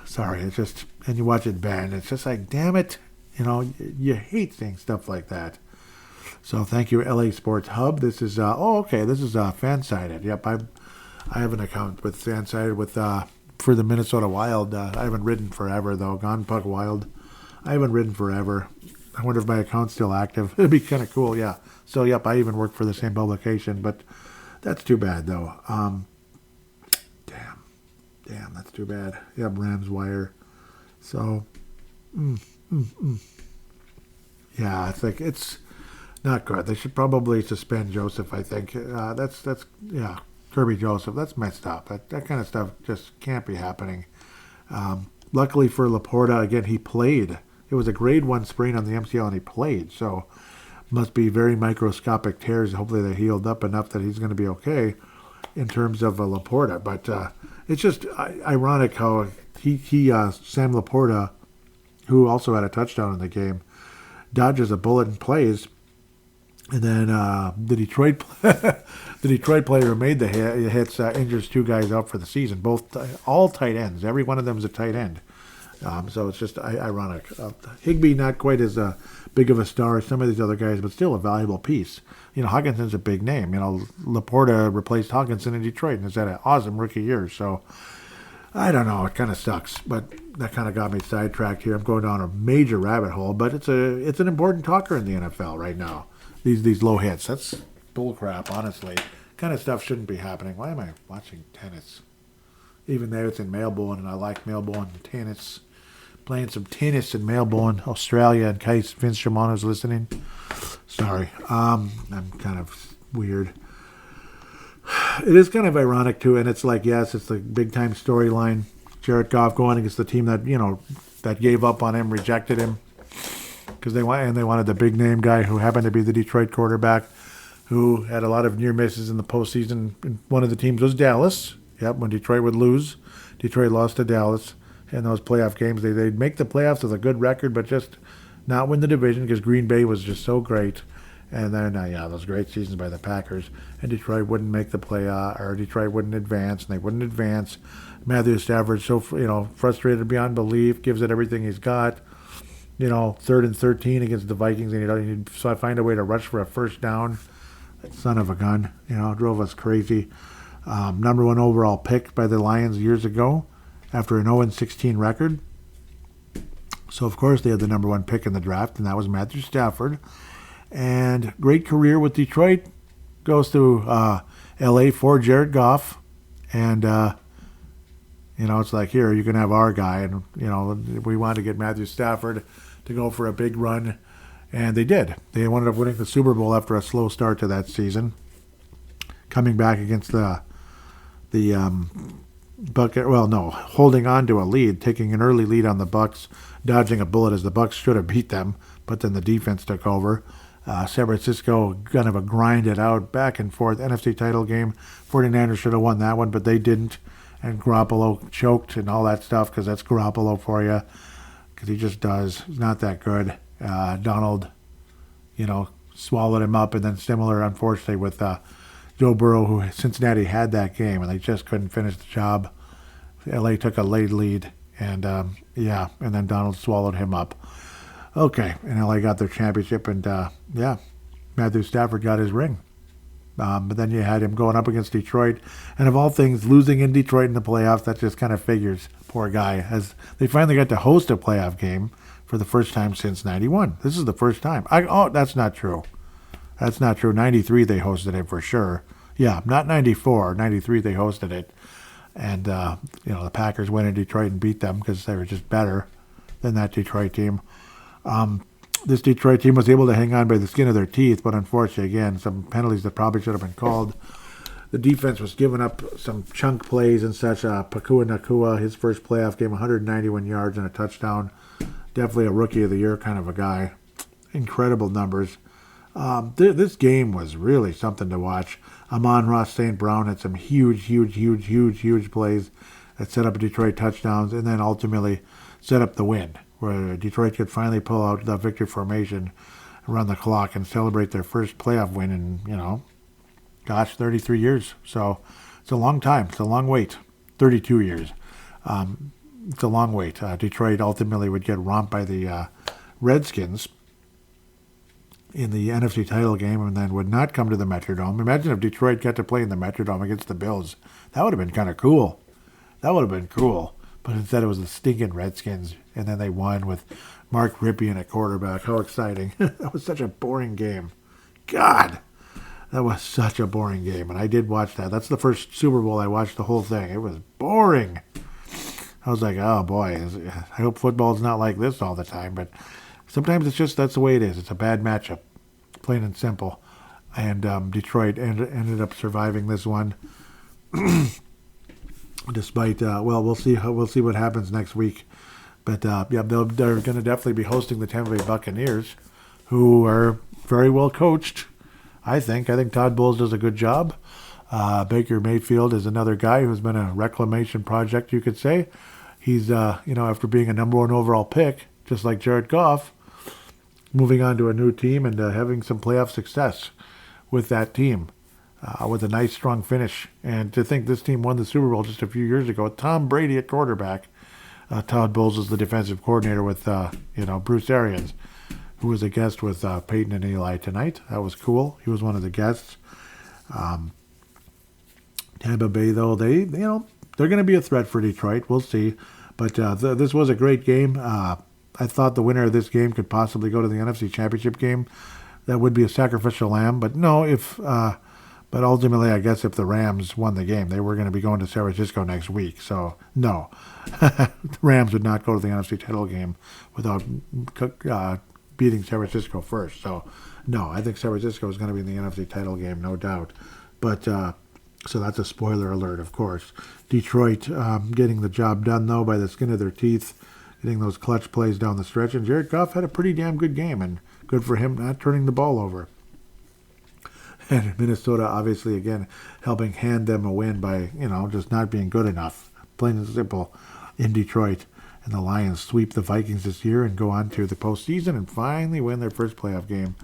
sorry. It's just, and you watch it bend. It's just like, damn it. You hate seeing stuff like that. So thank you, LA Sports Hub. This is this is Fansided. Yep, I have an account with Fansided for the Minnesota Wild. I haven't ridden forever though. Gone Puck Wild. I haven't ridden forever. I wonder if my account's still active. It'd be kind of cool, yeah. So yep, I even work for the same publication, but that's too bad though. Damn, that's too bad. Yep, Rams Wire. So, yeah, it's not good. They should probably suspend Joseph, I think. That's Kirby Joseph. That's messed up. That kind of stuff just can't be happening. Luckily for Laporta, again, he played. It was a grade 1 sprain on the MCL, and he played. So must be very microscopic tears. Hopefully they healed up enough that he's going to be okay in terms of Laporta. But it's just ironic how Sam Laporta, who also had a touchdown in the game, dodges a bullet and plays. And then the Detroit player who made the hits injures 2 guys out for the season. All tight ends. Every one of them is a tight end. So it's just ironic. Higbee not quite as big of a star as some of these other guys, but still a valuable piece. Hawkinson's a big name. Laporta replaced Hawkinson in Detroit and has had an awesome rookie year. So I don't know. It kind of sucks, but that kind of got me sidetracked here. I'm going down a major rabbit hole, but it's an important talker in the NFL right now. These low hits. That's bullcrap, honestly. Kind of stuff shouldn't be happening. Why am I watching tennis? Even though it's in Melbourne, and I like Melbourne tennis. playing some tennis in Melbourne, Australia, in case Vince Shimano's listening. Sorry, I'm kind of weird. It is kind of ironic too, and it's like, yes, it's the big time storyline. Jared Goff going against the team that that gave up on him, rejected him, because they wanted the big name guy who happened to be the Detroit quarterback, who had a lot of near misses in the postseason. And one of the teams was Dallas. Yep, when Detroit would lose, Detroit lost to Dallas in those playoff games. They'd make the playoffs with a good record, but just not win the division because Green Bay was just so great. And then, those great seasons by the Packers. And Detroit wouldn't make the playoff, or Detroit wouldn't advance, and they wouldn't advance. Matthew Stafford, so frustrated beyond belief, gives it everything he's got. 3rd and 13 against the Vikings, and so I find a way to rush for a first down. That son of a gun, drove us crazy. Number 1 overall pick by the Lions years ago, after an 0-16 record. So of course they had the number 1 pick in the draft, and that was Matthew Stafford. And great career with Detroit. Goes to L.A. for Jared Goff. And, it's like, here, you can have our guy. And, we wanted to get Matthew Stafford to go for a big run. And they did. They ended up winning the Super Bowl after a slow start to that season. Coming back against holding on to a lead, taking an early lead on the Bucs, dodging a bullet as the Bucs should have beat them. But then the defense took over. San Francisco kind of grinded out back and forth NFC title game. 49ers should have won that one, but they didn't. And Garoppolo choked and all that stuff because that's Garoppolo for you. Because he just does. He's not that good. Donald, swallowed him up. And then similar, unfortunately, with Joe Burrow, who Cincinnati had that game, and they just couldn't finish the job. LA took a late lead. And, and then Donald swallowed him up. Okay, and LA got their championship, and Matthew Stafford got his ring. But then you had him going up against Detroit, and of all things, losing in Detroit in the playoffs, that just kind of figures. Poor guy, as they finally got to host a playoff game for the first time since '91. This is the first time. That's not true. That's not true. '93 they hosted it for sure. Yeah, not '94. '93 they hosted it, and the Packers went in Detroit and beat them because they were just better than that Detroit team. This Detroit team was able to hang on by the skin of their teeth, but unfortunately, again, some penalties that probably should have been called. The defense was giving up some chunk plays and such. Pakua Nakua, his first playoff game, 191 yards and a touchdown. Definitely a rookie of the year kind of a guy. Incredible numbers. This game was really something to watch. Amon-Ra St. Brown had some huge plays that set up Detroit touchdowns and then ultimately set up the win, where Detroit could finally pull out the victory formation, run the clock, and celebrate their first playoff win in, 33 years. So it's a long time. It's a long wait. 32 years. It's a long wait. Detroit ultimately would get romped by the Redskins in the NFC title game and then would not come to the Metrodome. Imagine if Detroit got to play in the Metrodome against the Bills. That would have been kind of cool. But instead it was the stinking Redskins, and then they won with Mark Ripien at quarterback. How exciting. That was such a boring game. God, that was such a boring game, and I did watch that. That's the first Super Bowl I watched the whole thing. It was boring. I was like, oh boy, I hope football's not like this all the time, but sometimes that's the way it is. It's a bad matchup, plain and simple. And Detroit ended up surviving this one. Despite, we'll see what happens next week. But, they're going to definitely be hosting the Tampa Bay Buccaneers, who are very well coached, I think. I think Todd Bowles does a good job. Baker Mayfield is another guy who's been a reclamation project, you could say. He's, after being a number 1 overall pick, just like Jared Goff, moving on to a new team and having some playoff success with that team. With a nice, strong finish. And to think this team won the Super Bowl just a few years ago, Tom Brady at quarterback. Todd Bowles is the defensive coordinator with, Bruce Arians, who was a guest with Peyton and Eli tonight. That was cool. He was one of the guests. Tampa Bay, though, they're going to be a threat for Detroit. We'll see. But this was a great game. I thought the winner of this game could possibly go to the NFC Championship game. That would be a sacrificial lamb. But no, if But ultimately, I guess if the Rams won the game, they were going to be going to San Francisco next week. So, no. The Rams would not go to the NFC title game without beating San Francisco first. So, no, I think San Francisco is going to be in the NFC title game, no doubt. But, so that's a spoiler alert, of course. Detroit getting the job done, though, by the skin of their teeth, getting those clutch plays down the stretch. And Jared Goff had a pretty damn good game, and good for him not turning the ball over. And Minnesota, obviously, again, helping hand them a win by, just not being good enough. Plain and simple in Detroit. And the Lions sweep the Vikings this year and go on to the postseason and finally win their first playoff game.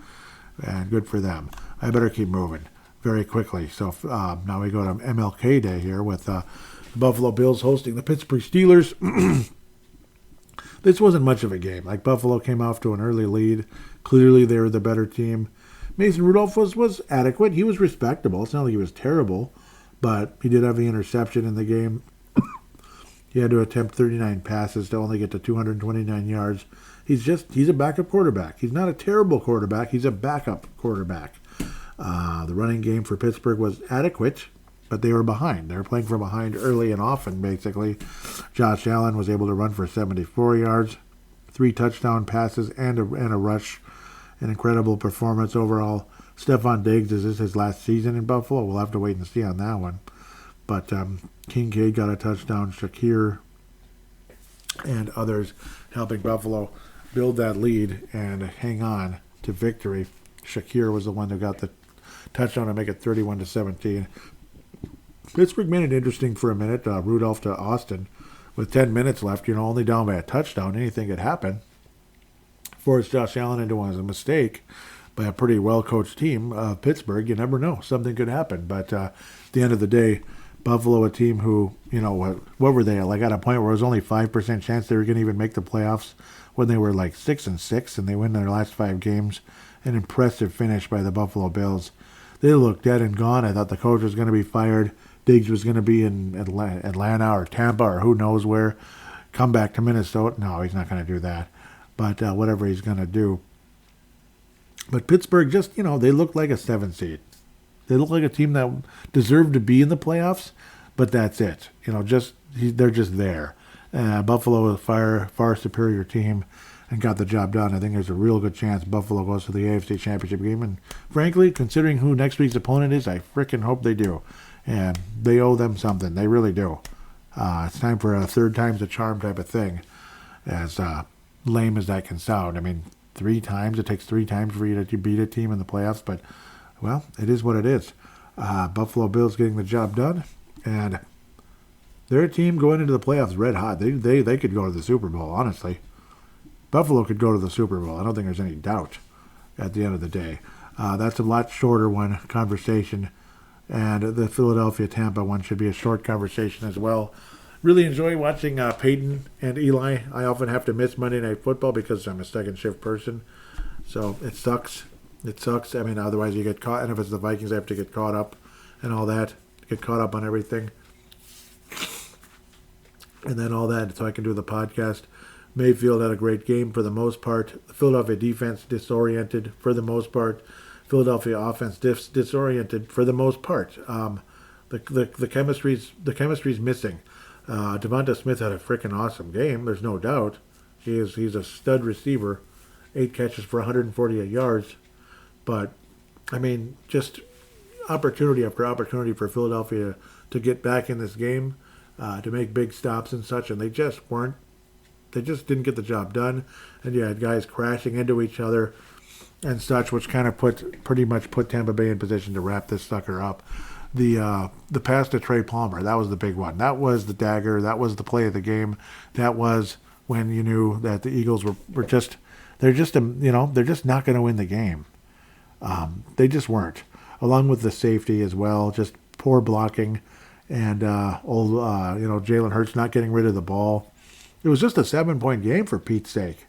And good for them. I better keep moving very quickly. So now we go to MLK Day here with the Buffalo Bills hosting the Pittsburgh Steelers. This wasn't much of a game. Like, Buffalo came off to an early lead. Clearly, they were the better team. Mason Rudolph was adequate. He was respectable. It's not like he was terrible, but he did have the interception in the game. He had to attempt 39 passes to only get to 229 yards. He's a backup quarterback. He's not a terrible quarterback. He's a backup quarterback. The running game for Pittsburgh was adequate, but they were behind. They were playing from behind early and often, basically. Josh Allen was able to run for 74 yards, 3 touchdown passes, and a rush. An incredible performance overall. Stephon Diggs, is this his last season in Buffalo? We'll have to wait and see on that one. But Kincaid got a touchdown. Shakir and others helping Buffalo build that lead and hang on to victory. Shakir was the one who got the touchdown to make it 31-17. Pittsburgh made it interesting for a minute. Rudolph to Austin with 10 minutes left. Only down by a touchdown. Anything could happen. Forced Josh Allen into one as a mistake by a pretty well-coached team. Pittsburgh, you never know. Something could happen. But at the end of the day, Buffalo, a team who, what were they? Like, at a point where it was only 5% chance they were going to even make the playoffs when they were like 6-6, and they win their last 5 games. An impressive finish by the Buffalo Bills. They looked dead and gone. I thought the coach was going to be fired. Diggs was going to be in Atlanta or Tampa or who knows where. Come back to Minnesota. No, he's not going to do that. But whatever he's going to do. But Pittsburgh just, they look like a 7 seed. They look like a team that deserved to be in the playoffs, but that's it. They're just there. Buffalo is a far superior team and got the job done. I think there's a real good chance Buffalo goes to the AFC Championship game. And frankly, considering who next week's opponent is, I freaking hope they do. And they owe them something. They really do. It's time for a third time's a charm type of thing. As lame as that can sound. I mean, 3 times. It takes 3 times for you to beat a team in the playoffs. But, well, it is what it is. Buffalo Bills getting the job done. And they're a team going into the playoffs red hot. They could go to the Super Bowl, honestly. Buffalo could go to the Super Bowl. I don't think there's any doubt at the end of the day. That's a lot shorter one conversation. And the Philadelphia-Tampa one should be a short conversation as well. Really enjoy watching Peyton and Eli. I often have to miss Monday Night Football because I'm a second shift person. So it sucks. It sucks. I mean, otherwise you get caught. And if it's the Vikings, I have to get caught up and all that. Get caught up on everything. And then all that so I can do the podcast. Mayfield had a great game for the most part. The Philadelphia defense disoriented for the most part. Philadelphia offense disoriented for the most part. The chemistry's missing. Devonta Smith had a freaking awesome game. There's no doubt. He's a stud receiver. 8 catches for 148 yards. But, I mean, just opportunity after opportunity for Philadelphia to get back in this game, to make big stops and such, and they just weren't. They just didn't get the job done. And you had guys crashing into each other and such, which kind of pretty much put Tampa Bay in position to wrap this sucker up. The pass to Trey Palmer, that was the big one. That was the dagger. That was the play of the game. That was when you knew that the Eagles were just they're just not going to win the game. They just weren't. Along with the safety as well, just poor blocking, and Jalen Hurts not getting rid of the ball. It was just a 7-point game for Pete's sake.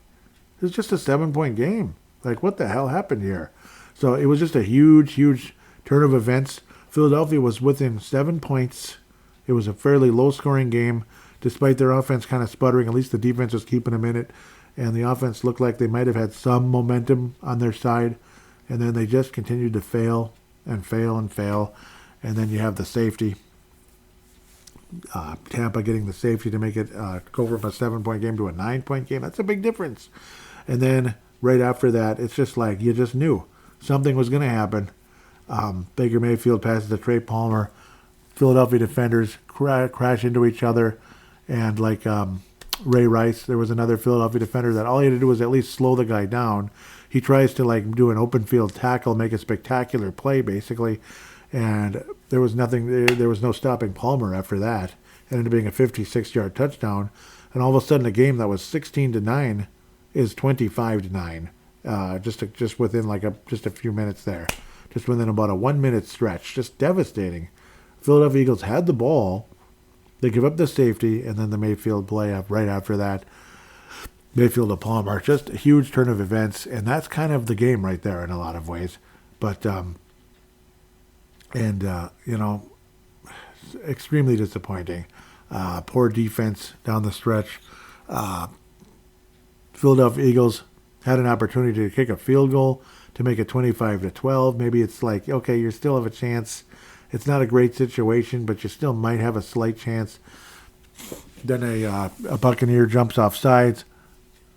It was just a 7-point game. Like, what the hell happened here? So it was just a huge, huge turn of events. Philadelphia was within 7 points. It was a fairly low-scoring game, despite their offense kind of sputtering. At least the defense was keeping them in it, and the offense looked like they might have had some momentum on their side, and then they just continued to fail and fail and fail. And then you have the safety. Tampa getting the safety to make it go from a 7-point game to a 9-point game. That's a big difference. And then right after that, it's just like you just knew something was going to happen. Baker Mayfield passes to Trey Palmer. Philadelphia defenders crash into each other. And like Ray Rice, there was another Philadelphia defender that all he had to do was at least slow the guy down. He tries to like do an open field tackle, make a spectacular play basically. And there was no stopping Palmer after that. It ended up being a 56-yard touchdown. And all of a sudden, a game that was 16-9 is 25-9. Just within just a few minutes there. Just within about a 1-minute stretch. Just devastating. Philadelphia Eagles had the ball. They give up the safety, and then the Mayfield play up right after that. Mayfield to Palmer. Just a huge turn of events. And that's kind of the game right there in a lot of ways. But, extremely disappointing. Poor defense down the stretch. Philadelphia Eagles had an opportunity to kick a field goal to make it 25-12. Maybe it's like, okay, you still have a chance. It's not a great situation, but you still might have a slight chance. Then a Buccaneer jumps off sides.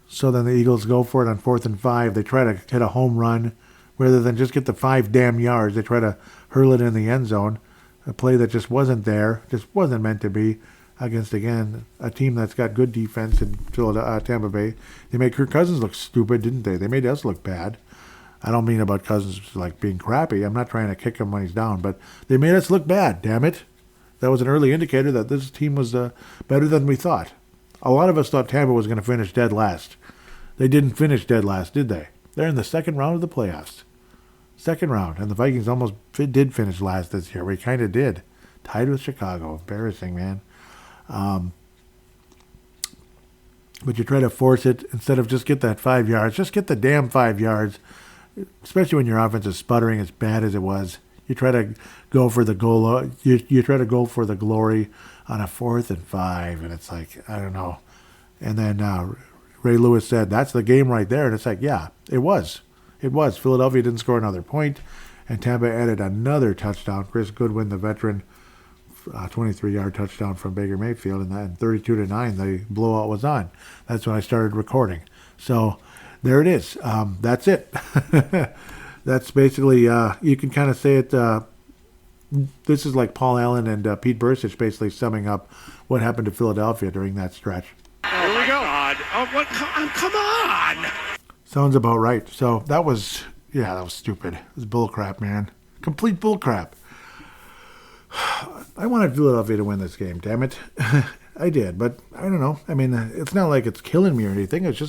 So then the Eagles go for it on 4th and 5. They try to hit a home run. Rather than just get the 5 damn yards, they try to hurl it in the end zone. A play that just wasn't there, just wasn't meant to be against, again, a team that's got good defense in Tampa Bay. They made Kirk Cousins look stupid, didn't they? They made us look bad. I don't mean about Cousins like being crappy. I'm not trying to kick him when he's down, but they made us look bad, damn it. That was an early indicator that this team was better than we thought. A lot of us thought Tampa was going to finish dead last. They didn't finish dead last, did they? They're in the second round of the playoffs. Second round, and the Vikings almost did finish last this year. We kind of did. Tied with Chicago. Embarrassing, man. But you try to force it instead of just get that 5 yards. Just get the damn 5 yards, especially when your offense is sputtering as bad as it was. You try to go for the goal. You try to go for the glory on a 4th and 5, and it's like, I don't know. And then Ray Lewis said, that's the game right there. And it's like, yeah, it was. It was. Philadelphia didn't score another point, and Tampa added another touchdown. Chris Goodwin, the veteran, 23-yard touchdown from Baker Mayfield, and then 32-9, the blowout was on. That's when I started recording. So there it is. That's it. That's basically, you can kind of say it, this is like Paul Allen and Pete Burcich basically summing up what happened to Philadelphia during that stretch. Here we go. Come on! Sounds about right. So that was stupid. It was bullcrap, man. Complete bullcrap. I wanted Philadelphia to win this game, damn it. I did, but I don't know. I mean, it's not like it's killing me or anything. It's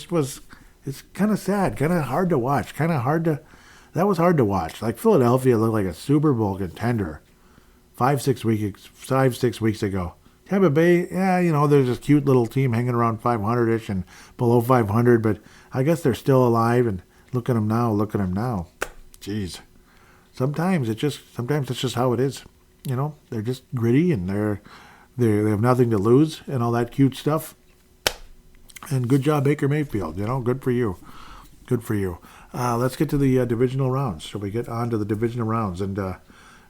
kind of sad, kind of hard to watch, that was hard to watch. Like Philadelphia looked like a Super Bowl contender 5-6 weeks ago. Tampa Bay, there's this cute little team hanging around 500-ish and below 500, but I guess they're still alive, and look at them now. Jeez. Sometimes it's just how it is. They're just gritty, and they have nothing to lose and all that cute stuff. And good job, Baker Mayfield. Good for you. Good for you. Let's get to the divisional rounds. Shall we get on to the divisional rounds and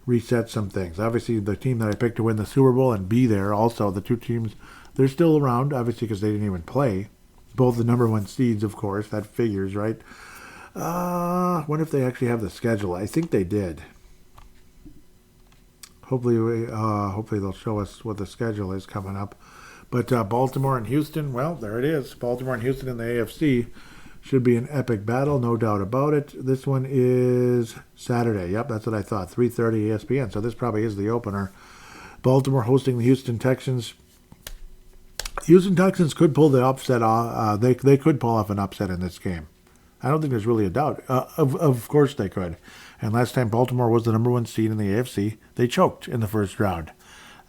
reset some things? Obviously, the team that I picked to win the Super Bowl and be there, also the two teams, they're still around, obviously, because they didn't even play. Both the number one seeds, of course. That figures, right? Wonder if they actually have the schedule. I think they did. Hopefully they'll show us what the schedule is coming up. But Baltimore and Houston, well, there it is. Baltimore and Houston in the AFC should be an epic battle, no doubt about it. This one is Saturday. Yep, that's what I thought. 3:30 ESPN. So this probably is the opener. Baltimore hosting the Houston Texans. Houston Texans could pull the upset off. They could pull off an upset in this game. I don't think there's really a doubt. Of course they could. And last time Baltimore was the number one seed in the AFC, they choked in the first round.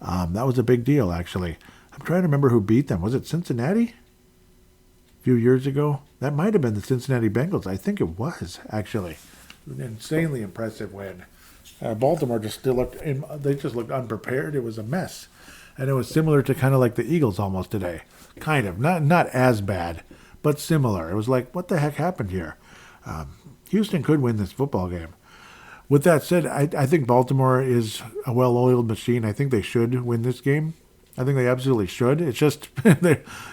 That was a big deal, actually. I'm trying to remember who beat them. Was it Cincinnati? A few years ago? That might have been the Cincinnati Bengals. I think it was, actually. An insanely impressive win. Baltimore just looked unprepared. It was a mess. And it was similar to kind of like the Eagles almost today. Kind of. Not as bad, but similar. It was like, what the heck happened here? Houston could win this football game. With that said, I think Baltimore is a well-oiled machine. I think they should win this game. I think they absolutely should. It's just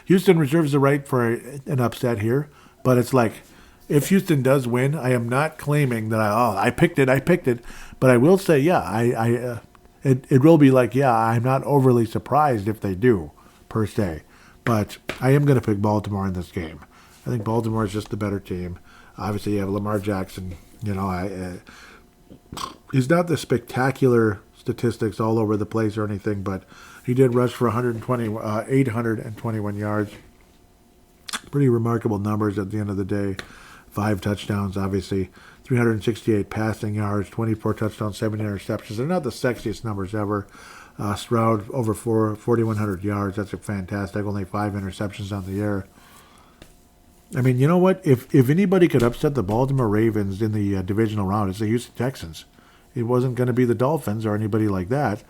Houston reserves the right for an upset here. But it's like, if Houston does win, I am not claiming that I picked it. But I will say, yeah, it will be like, yeah, I'm not overly surprised if they do, per se. But I am going to pick Baltimore in this game. I think Baltimore is just the better team. Obviously, you have Lamar Jackson. He's not the spectacular statistics all over the place or anything, but he did rush for 821 yards. Pretty remarkable numbers at the end of the day. 5 touchdowns, obviously. 368 passing yards, 24 touchdowns, 7 interceptions. They're not the sexiest numbers ever. Stroud over 4,100 yards. That's fantastic. Only 5 interceptions on the air. I mean, you know what? If anybody could upset the Baltimore Ravens in the divisional round, it's the Houston Texans. It wasn't going to be the Dolphins or anybody like that,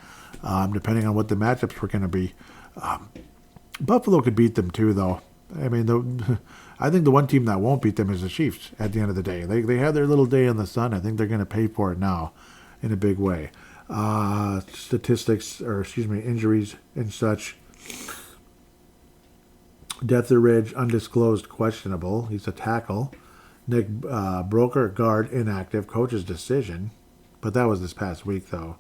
depending on what the matchups were going to be. Buffalo could beat them too, though. I mean, I think the one team that won't beat them is the Chiefs at the end of the day. They had their little day in the sun. I think they're going to pay for it now in a big way. Injuries and such. Detheridge, undisclosed, questionable. He's a tackle. Nick Broker, guard, inactive. Coach's decision. But that was this past week, though.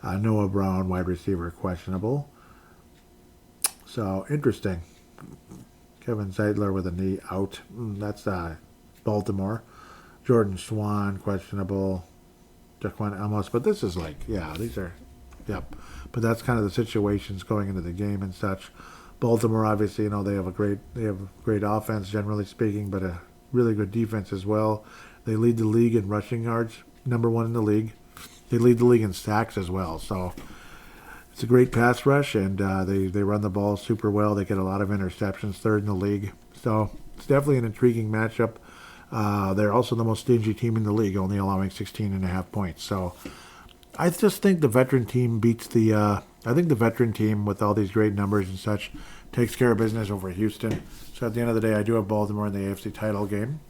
Noah Brown, wide receiver, questionable. So, interesting. Kevin Zeitler with a knee out. That's Baltimore. Jordan Swan, questionable. Jaquan Amos. But this is like, these are, yep. But that's kind of the situations going into the game and such. Baltimore, obviously, they have a great offense, generally speaking, but a really good defense as well. They lead the league in rushing yards, number 1 in the league. They lead the league in sacks as well. So it's a great pass rush, and they run the ball super well. They get a lot of interceptions, 3rd in the league. So it's definitely an intriguing matchup. They're also the most stingy team in the league, only allowing 16.5 points. So I just think the veteran team beats the I think the veteran team, with all these great numbers and such, takes care of business over Houston. So at the end of the day, I do have Baltimore in the AFC title game.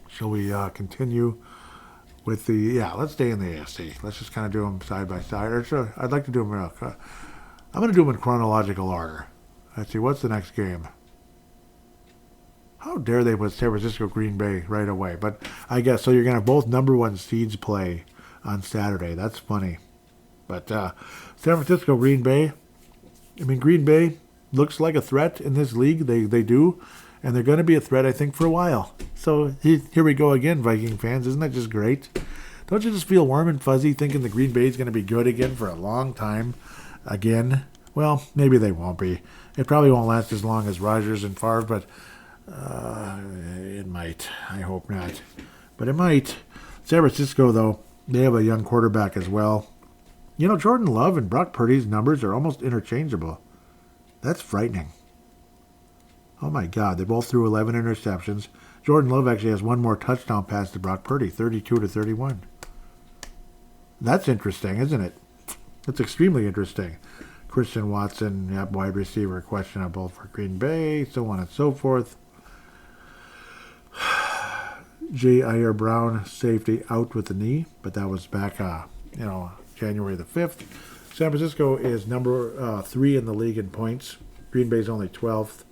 Shall we continue with the... let's stay in the AFC. Let's just kind of do them side by side. I'd like to do them... I'm going to do them in chronological order. Let's see, what's the next game? How dare they put San Francisco Green Bay right away? But I guess, so you're going to have both number 1 seeds play on Saturday. That's funny. But San Francisco, Green Bay. I mean, Green Bay looks like a threat in this league. They do. And they're going to be a threat, I think, for a while. So here we go again, Viking fans. Isn't that just great? Don't you just feel warm and fuzzy thinking the Green Bay is going to be good again for a long time? Again? Well, maybe they won't be. It probably won't last as long as Rodgers and Favre, but it might. I hope not. But it might. San Francisco, though, they have a young quarterback as well. Jordan Love and Brock Purdy's numbers are almost interchangeable. That's frightening. Oh, my God. They both threw 11 interceptions. Jordan Love actually has one more touchdown pass to Brock Purdy, 32-31. That's interesting, isn't it? That's extremely interesting. Christian Watson, wide receiver, questionable for Green Bay, so on and so forth. Jair Brown, safety, out with the knee, but that was back, January the 5th. San Francisco is number 3 in the league in points. Green Bay's only 12th.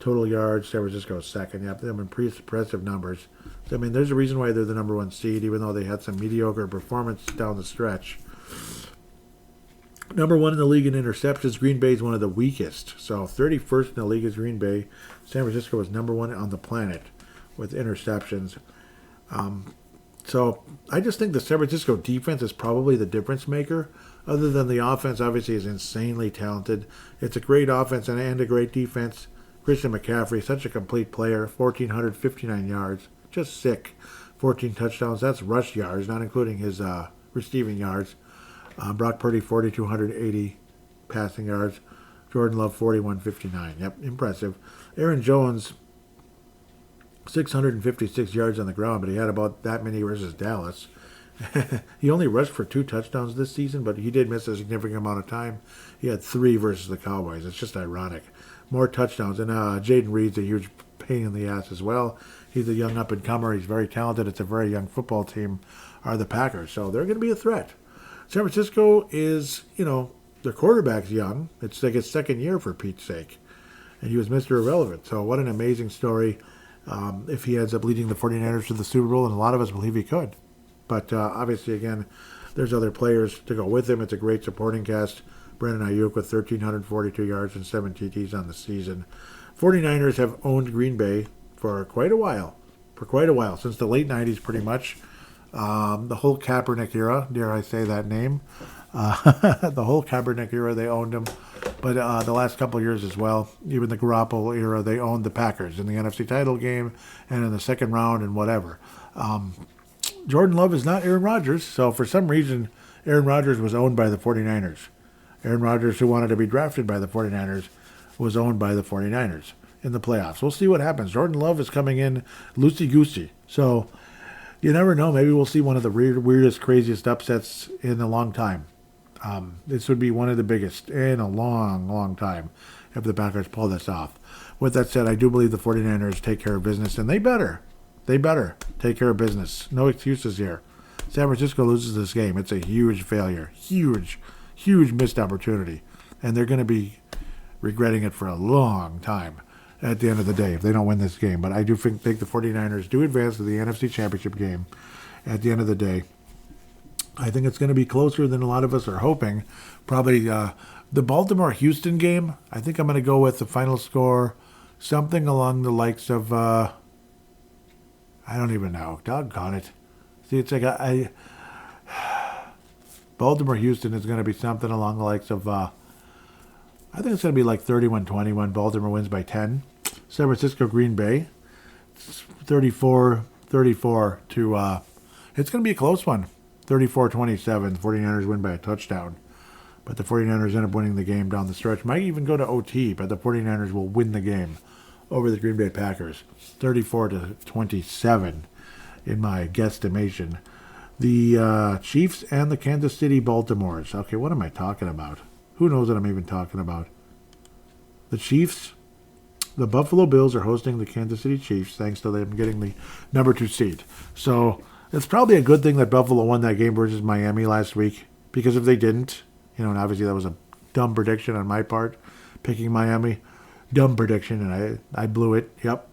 Total yards, San Francisco is 2nd. Yep, they have pretty impressive numbers. So, I mean, there's a reason why they're the number 1 seed, even though they had some mediocre performance down the stretch. Number 1 in the league in interceptions. Green Bay is one of the weakest. So 31st in the league is Green Bay. San Francisco is number 1 on the planet with interceptions. So I just think the San Francisco defense is probably the difference maker. Other than the offense, obviously, is insanely talented. It's a great offense and a great defense. Christian McCaffrey, such a complete player, 1,459 yards. Just sick. 14 touchdowns. That's rush yards, not including his receiving yards. Brock Purdy, 4,280 passing yards. Jordan Love, 4,159. Yep, impressive. Aaron Jones, 656 yards on the ground, but he had about that many versus Dallas. He only rushed for 2 touchdowns this season, but he did miss a significant amount of time. He had 3 versus the Cowboys. It's just ironic. More touchdowns. And Jaden Reed's a huge pain in the ass as well. He's a young up-and-comer. He's very talented. It's a very young football team. are the Packers. So they're going to be a threat. San Francisco is, their quarterback's young. It's like his second year, for Pete's sake. And he was Mr. Irrelevant. So what an amazing story if he ends up leading the 49ers to the Super Bowl, and a lot of us believe he could. But obviously, again, there's other players to go with him. It's a great supporting cast. Brandon Ayuk with 1,342 yards and 7 TDs on the season. 49ers have owned Green Bay for quite a while. Since the late 90s, pretty much. The whole Kaepernick era, dare I say that name. The whole Kaepernick era, they owned him. But the last couple of years as well, even the Garoppolo era, they owned the Packers in the NFC title game and in the second round and whatever. Jordan Love is not Aaron Rodgers, so for some reason, Aaron Rodgers was owned by the 49ers. Aaron Rodgers, who wanted to be drafted by the 49ers, was owned by the 49ers in the playoffs. We'll see what happens. Jordan Love is coming in loosey-goosey. So you never know. Maybe we'll see one of the weirdest, craziest upsets in a long time. This would be one of the biggest in a long, long time if the Packers pull this off. With that said, I do believe the 49ers take care of business, and they better take care of business. No excuses here. San Francisco loses this game. It's a huge failure. Huge missed opportunity. And they're going to be regretting it for a long time at the end of the day if they don't win this game. But I do think the 49ers do advance to the NFC Championship game at the end of the day. I think it's going to be closer than a lot of us are hoping. Probably the Baltimore-Houston game, I think I'm going to go with the final score, something along the likes of, I don't even know. Doggone it. See, it's like Baltimore-Houston is going to be something along the likes of, I think it's going to be like 31-21. Baltimore wins by 10. San Francisco-Green Bay, 34-34 to, it's going to be a close one. 34-27. The 49ers win by a touchdown. But the 49ers end up winning the game down the stretch. Might even go to OT, but the 49ers will win the game over the Green Bay Packers. 34-27 in my guesstimation. The Chiefs and the Kansas City Baltimores. Okay, what am I talking about? Who knows what I'm even talking about? The Chiefs, the Buffalo Bills are hosting the Kansas City Chiefs thanks to them getting the number 2 seed. So it's probably a good thing that Buffalo won that game versus Miami last week, because if they didn't, and obviously that was a dumb prediction on my part, picking Miami. Dumb prediction, and I blew it. Yep.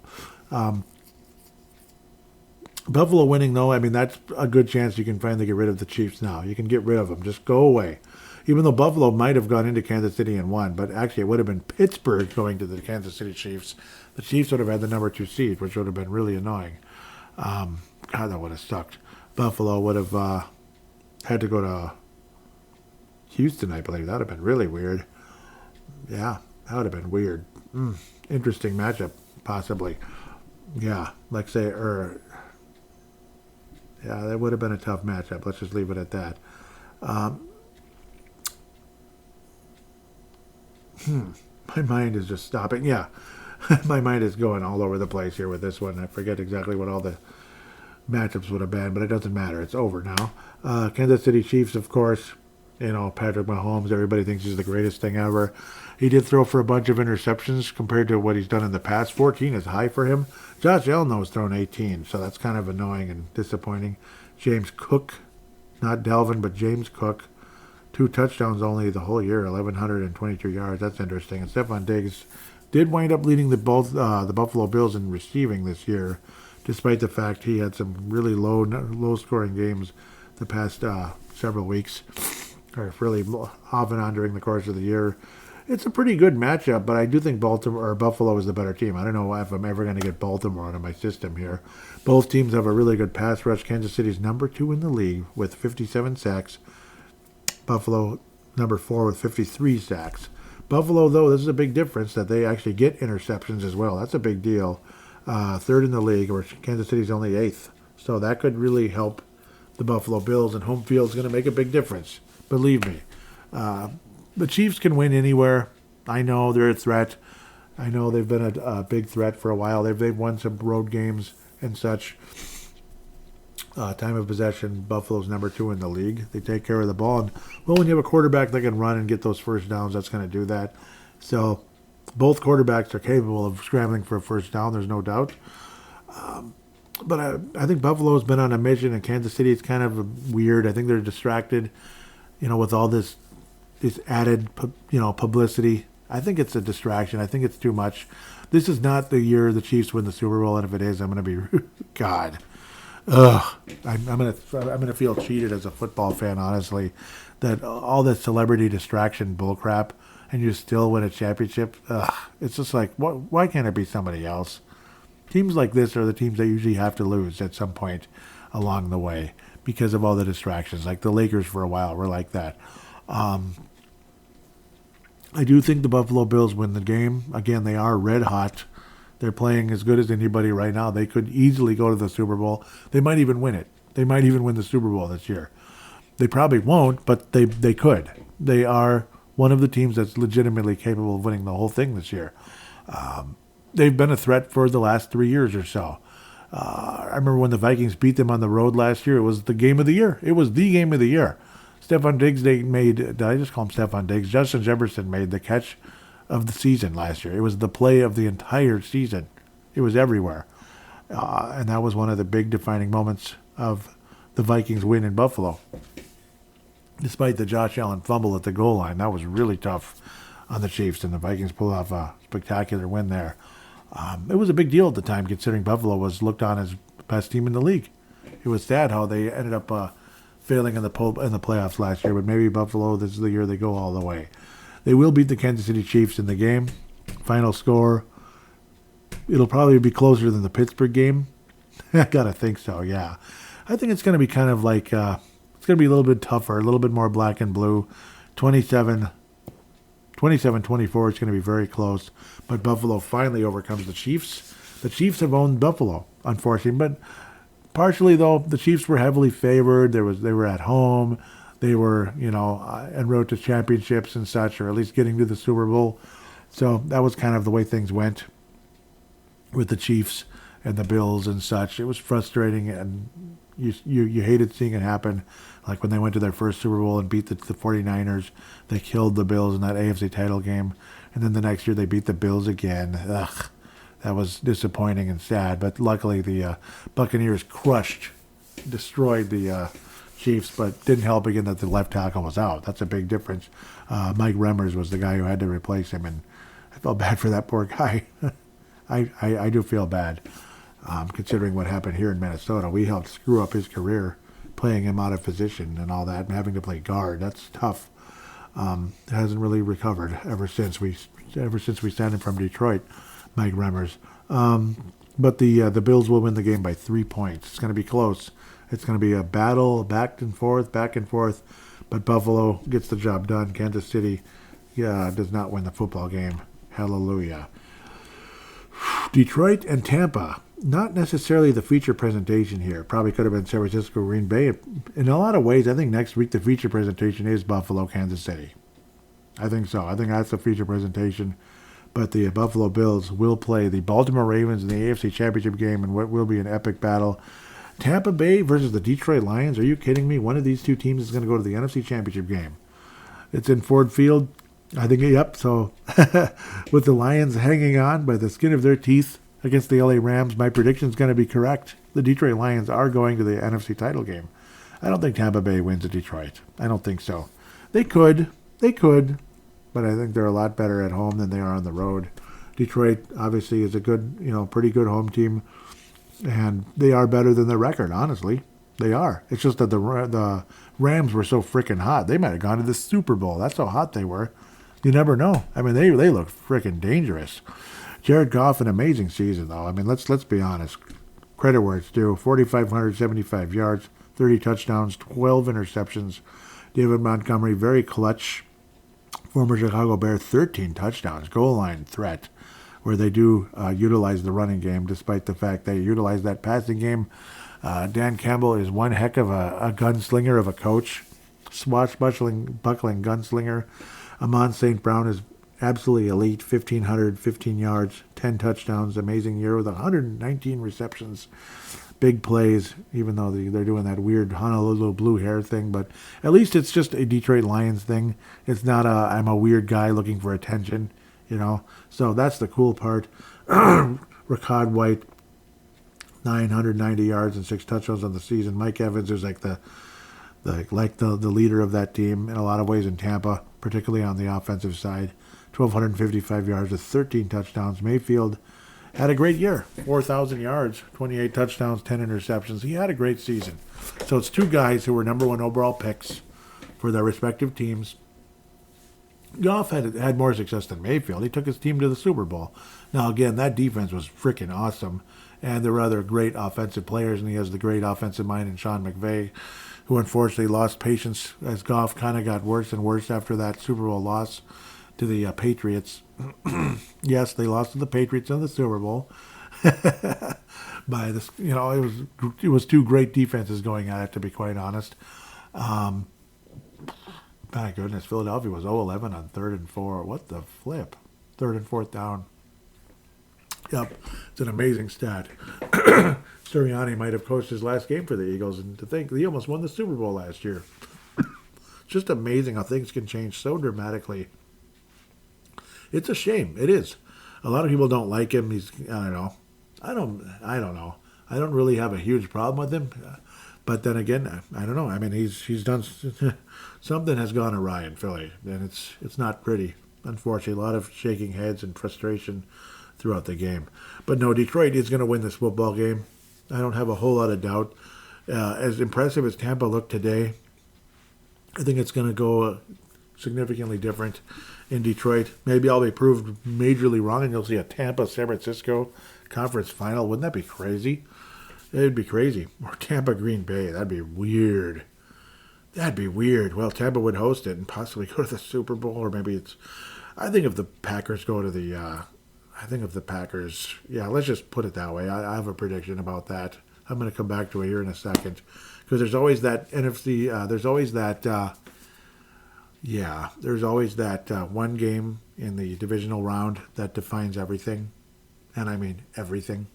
Buffalo winning, though, I mean, that's a good chance you can finally get rid of the Chiefs now. You can get rid of them. Just go away. Even though Buffalo might have gone into Kansas City and won, but actually it would have been Pittsburgh going to the Kansas City Chiefs. The Chiefs would have had the number 2 seed, which would have been really annoying. God, that would have sucked. Buffalo would have had to go to Houston, I believe. That would have been really weird. Yeah, that would have been weird. Interesting matchup, possibly. Yeah, like say, yeah, that would have been a tough matchup. Let's just leave it at that. My mind is just stopping. Yeah, my mind is going all over the place here with this one. I forget exactly what all the matchups would have been, but it doesn't matter. It's over now. Kansas City Chiefs, of course. Patrick Mahomes, everybody thinks he's the greatest thing ever. He did throw for a bunch of interceptions compared to what he's done in the past. 14 is high for him. Josh Allen, though, has thrown 18, so that's kind of annoying and disappointing. James Cook, not Delvin, but James Cook, 2 touchdowns only the whole year, 1,122 yards. That's interesting. And Stephon Diggs did wind up leading the Buffalo Bills in receiving this year, despite the fact he had some really low-scoring games the past several weeks, or really off and on during the course of the year. It's a pretty good matchup, but I do think Buffalo is the better team. I don't know if I'm ever going to get Baltimore out of my system here. Both teams have a really good pass rush. Kansas City's number 2 in the league with 57 sacks. Buffalo, number 4 with 53 sacks. Buffalo, though, this is a big difference that they actually get interceptions as well. That's a big deal. 3rd in the league, where Kansas City's only 8th. So that could really help the Buffalo Bills, and home field is going to make a big difference. Believe me. The Chiefs can win anywhere. I know they're a threat. I know they've been a big threat for a while. They've won some road games and such. Time of possession, Buffalo's number 2 in the league. They take care of the ball. And, well, when you have a quarterback that can run and get those first downs, that's going to do that. So both quarterbacks are capable of scrambling for a first down, there's no doubt. But I think Buffalo's been on a mission, and Kansas City is kind of weird. I think they're distracted, with all this added, publicity. I think it's a distraction. I think it's too much. This is not the year the Chiefs win the Super Bowl, and if it is, I'm going to be God. Ugh. I'm gonna feel cheated as a football fan, honestly. That all this celebrity distraction bullcrap, and you still win a championship. Ugh. It's just like, why can't it be somebody else? Teams like this are the teams that usually have to lose at some point along the way because of all the distractions. Like the Lakers for a while were like that. I do think the Buffalo Bills win the game. Again, they are red hot. They're playing as good as anybody right now. They could easily go to the Super Bowl. They might even win it. They might even win the Super Bowl this year. They probably won't, but they could. They are one of the teams that's legitimately capable of winning the whole thing this year. They've been a threat for the last 3 years or so. I remember when the Vikings beat them on the road last year. It was the game of the year. It was the game of the year. Stephon Diggs, did I just call him Stephon Diggs? Justin Jefferson made the catch of the season last year. It was the play of the entire season. It was everywhere. And that was one of the big defining moments of the Vikings win in Buffalo. Despite the Josh Allen fumble at the goal line, that was really tough on the Chiefs, and the Vikings pulled off a spectacular win there. It was a big deal at the time, considering Buffalo was looked on as the best team in the league. It was sad how they ended up failing in the playoffs last year, but maybe Buffalo, this is the year they go all the way. They will beat the Kansas City Chiefs in the game. Final score, it'll probably be closer than the Pittsburgh game. I gotta think so, yeah. I think it's going to be kind of like, it's going to be a little bit tougher, a little bit more black and blue. 27-24, it's going to be very close. But Buffalo finally overcomes the Chiefs. The Chiefs have owned Buffalo, unfortunately. But partially, though, the Chiefs were heavily favored. They were at home. They were, en route to championships and such, or at least getting to the Super Bowl. So that was kind of the way things went with the Chiefs and the Bills and such. It was frustrating, and you hated seeing it happen. Like when they went to their first Super Bowl and beat the 49ers, they killed the Bills in that AFC title game. And then the next year they beat the Bills again. Ugh, that was disappointing and sad. But luckily the Buccaneers destroyed the Chiefs, but didn't help again that the left tackle was out. That's a big difference. Mike Remmers was the guy who had to replace him, and I felt bad for that poor guy. I do feel bad, considering what happened here in Minnesota. We helped screw up his career, playing him out of position and all that, and having to play guard. That's tough. It hasn't really recovered ever since we signed him from Detroit, Mike Remmers. But the Bills will win the game by 3 points. It's going to be close. It's going to be a battle, back and forth. But Buffalo gets the job done. Kansas City, does not win the football game. Hallelujah. Detroit and Tampa. Not necessarily the feature presentation here. Probably could have been San Francisco, Green Bay. In a lot of ways, I think next week the feature presentation is Buffalo, Kansas City. I think so. I think that's the feature presentation. But the Buffalo Bills will play the Baltimore Ravens in the AFC Championship game in what will be an epic battle. Tampa Bay versus the Detroit Lions. Are you kidding me? One of these two teams is going to go to the NFC Championship game. It's in Ford Field. I think, yep. So with the Lions hanging on by the skin of their teeth against the LA Rams, my prediction is going to be correct. The Detroit Lions are going to the NFC title game. I don't think Tampa Bay wins at Detroit. I don't think so. They could, but I think they're a lot better at home than they are on the road. Detroit obviously is a good, pretty good home team, and they are better than their record. Honestly, they are. It's just that the Rams were so freaking hot. They might have gone to the Super Bowl. That's how hot they were. You never know. I mean, they look freaking dangerous. Jared Goff, an amazing season, though. I mean, let's be honest. Credit where it's due. 4,575 yards, 30 touchdowns, 12 interceptions. David Montgomery, very clutch. Former Chicago Bear, 13 touchdowns. Goal line threat, where they do utilize the running game, despite the fact they utilize that passing game. Dan Campbell is one heck of a gunslinger of a coach. Swashbuckling gunslinger. Amon St. Brown is absolutely elite. 1,515 yards, 10 touchdowns. Amazing year with 119 receptions. Big plays, even though they're doing that weird Honolulu blue hair thing. But at least it's just a Detroit Lions thing. It's not I'm a weird guy looking for attention, So that's the cool part. Rashad White, 990 yards and 6 touchdowns on the season. Mike Evans is like the leader of that team in a lot of ways in Tampa, particularly on the offensive side. 1,255 yards with 13 touchdowns. Mayfield had a great year. 4,000 yards, 28 touchdowns, 10 interceptions. He had a great season. So it's two guys who were number one overall picks for their respective teams. Goff had more success than Mayfield. He took his team to the Super Bowl. Now, again, that defense was freaking awesome. And there were other great offensive players, and he has the great offensive mind in Sean McVay, who unfortunately lost patience as Goff kind of got worse and worse after that Super Bowl loss to the Patriots. Yes, they lost to the Patriots in the Super Bowl. By this, it was two great defenses going at it, to be quite honest. My goodness, Philadelphia was 0-11 on 3rd and 4. What the flip? 3rd and 4th down. Yep, it's an amazing stat. Sirianni might have coached his last game for the Eagles, and to think he almost won the Super Bowl last year. It's just amazing how things can change so dramatically. It's a shame. It is. A lot of people don't like him. I don't know. I don't really have a huge problem with him. But then again, I don't know. I mean, he's done something has gone awry in Philly, and it's not pretty. Unfortunately, a lot of shaking heads and frustration throughout the game. But no, Detroit is going to win this football game. I don't have a whole lot of doubt. As impressive as Tampa looked today, I think it's going to go significantly different in Detroit. Maybe I'll be proved majorly wrong, and you'll see a Tampa-San Francisco conference final. Wouldn't that be crazy? It'd be crazy. Or Tampa-Green Bay. That'd be weird. Well, Tampa would host it and possibly go to the Super Bowl, or maybe it's... I think if the Packers go to the... let's just put it that way. I have a prediction about that. I'm going to come back to it here in a second. Because there's always that NFC... there's always that one game in the divisional round that defines everything. And I mean everything.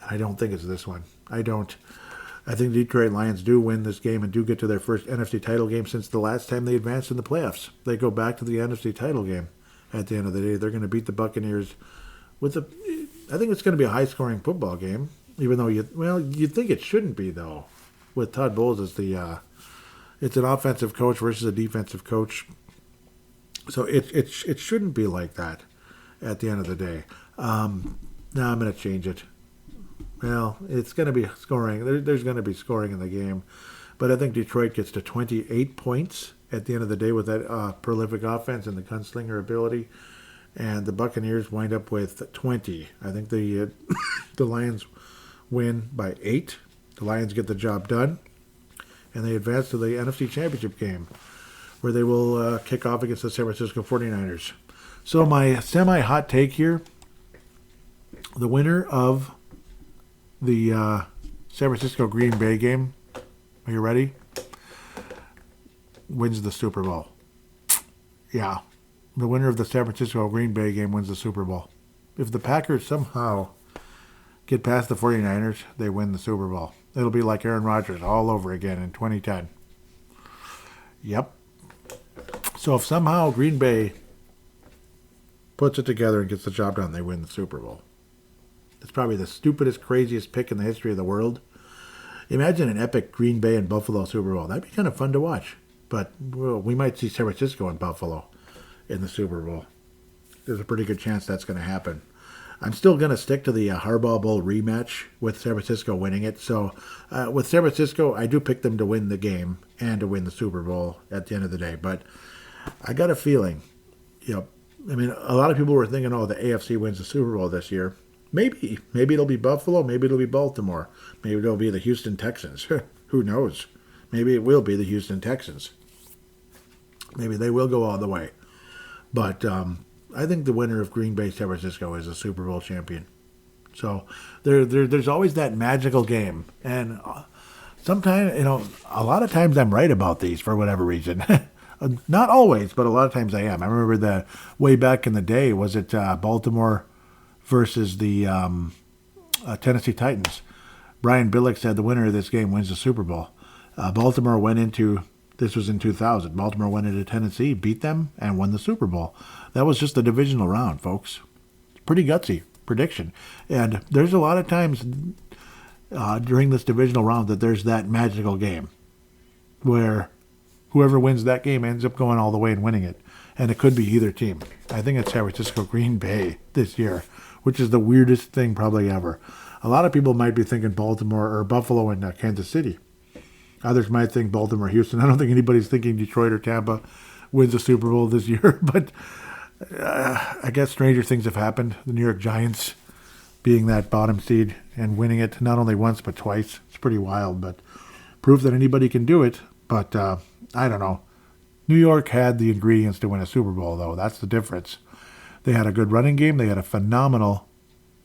I don't think it's this one. I think the Detroit Lions do win this game and do get to their first NFC title game since the last time they advanced in the playoffs. They go back to the NFC title game at the end of the day. They're going to beat the Buccaneers I think it's going to be a high-scoring football game, even though you'd think it shouldn't be, though, with Todd Bowles as it's an offensive coach versus a defensive coach. So it shouldn't be like that at the end of the day. Now I'm going to change it. Well, it's going to be scoring. There's going to be scoring in the game. But I think Detroit gets to 28 points at the end of the day with that prolific offense and the gunslinger ability. And the Buccaneers wind up with 20. I think the Lions win by 8. The Lions get the job done. And they advance to the NFC Championship game, where they will kick off against the San Francisco 49ers. So my semi-hot take here, the winner of the San Francisco-Green Bay game, are you ready? Wins the Super Bowl. Yeah. The winner of the San Francisco-Green Bay game wins the Super Bowl. If the Packers somehow get past the 49ers, they win the Super Bowl. It'll be like Aaron Rodgers all over again in 2010. Yep. So if somehow Green Bay puts it together and gets the job done, they win the Super Bowl. It's probably the stupidest, craziest pick in the history of the world. Imagine an epic Green Bay and Buffalo Super Bowl. That'd be kind of fun to watch. But we might see San Francisco and Buffalo in the Super Bowl. There's a pretty good chance that's going to happen. I'm still going to stick to the Harbaugh Bowl rematch with San Francisco winning it. So with San Francisco, I do pick them to win the game and to win the Super Bowl at the end of the day. But I got a feeling, a lot of people were thinking, the AFC wins the Super Bowl this year. Maybe it'll be Buffalo. Maybe it'll be Baltimore. Maybe it'll be the Houston Texans. Who knows? Maybe it will be the Houston Texans. Maybe they will go all the way. But I think the winner of Green Bay San Francisco is a Super Bowl champion. So there's always that magical game. And sometimes, a lot of times I'm right about these for whatever reason. Not always, but a lot of times I am. I remember way back in the day, was it Baltimore versus the Tennessee Titans? Brian Billick said the winner of this game wins the Super Bowl. Baltimore this was in 2000. Baltimore went into Tennessee, beat them, and won the Super Bowl. That was just the divisional round, folks. Pretty gutsy prediction. And there's a lot of times during this divisional round that there's that magical game where whoever wins that game ends up going all the way and winning it. And it could be either team. I think it's San Francisco Green Bay this year, which is the weirdest thing probably ever. A lot of people might be thinking Baltimore or Buffalo and Kansas City. Others might think Baltimore, Houston. I don't think anybody's thinking Detroit or Tampa wins the Super Bowl this year. But I guess stranger things have happened. The New York Giants being that bottom seed and winning it not only once but twice. It's pretty wild, but proof that anybody can do it. But I don't know. New York had the ingredients to win a Super Bowl, though. That's the difference. They had a good running game. They had a phenomenal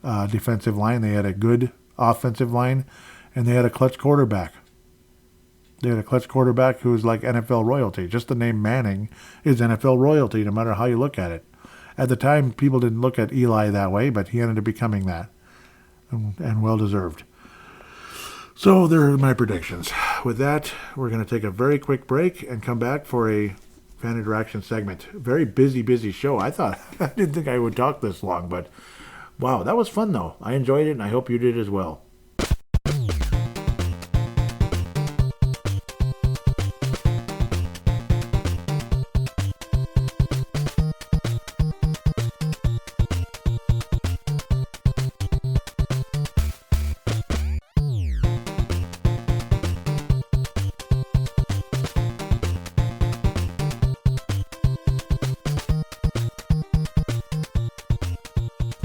defensive line. They had a good offensive line. And they had a clutch quarterback. They had a clutch quarterback who's like NFL royalty. Just the name Manning is NFL royalty, no matter how you look at it. At the time, people didn't look at Eli that way, but he ended up becoming that. And well-deserved. So there are my predictions. With that, we're going to take a very quick break and come back for a fan interaction segment. Very busy show. I didn't think I would talk this long, but wow, that was fun though. I enjoyed it, and I hope you did as well.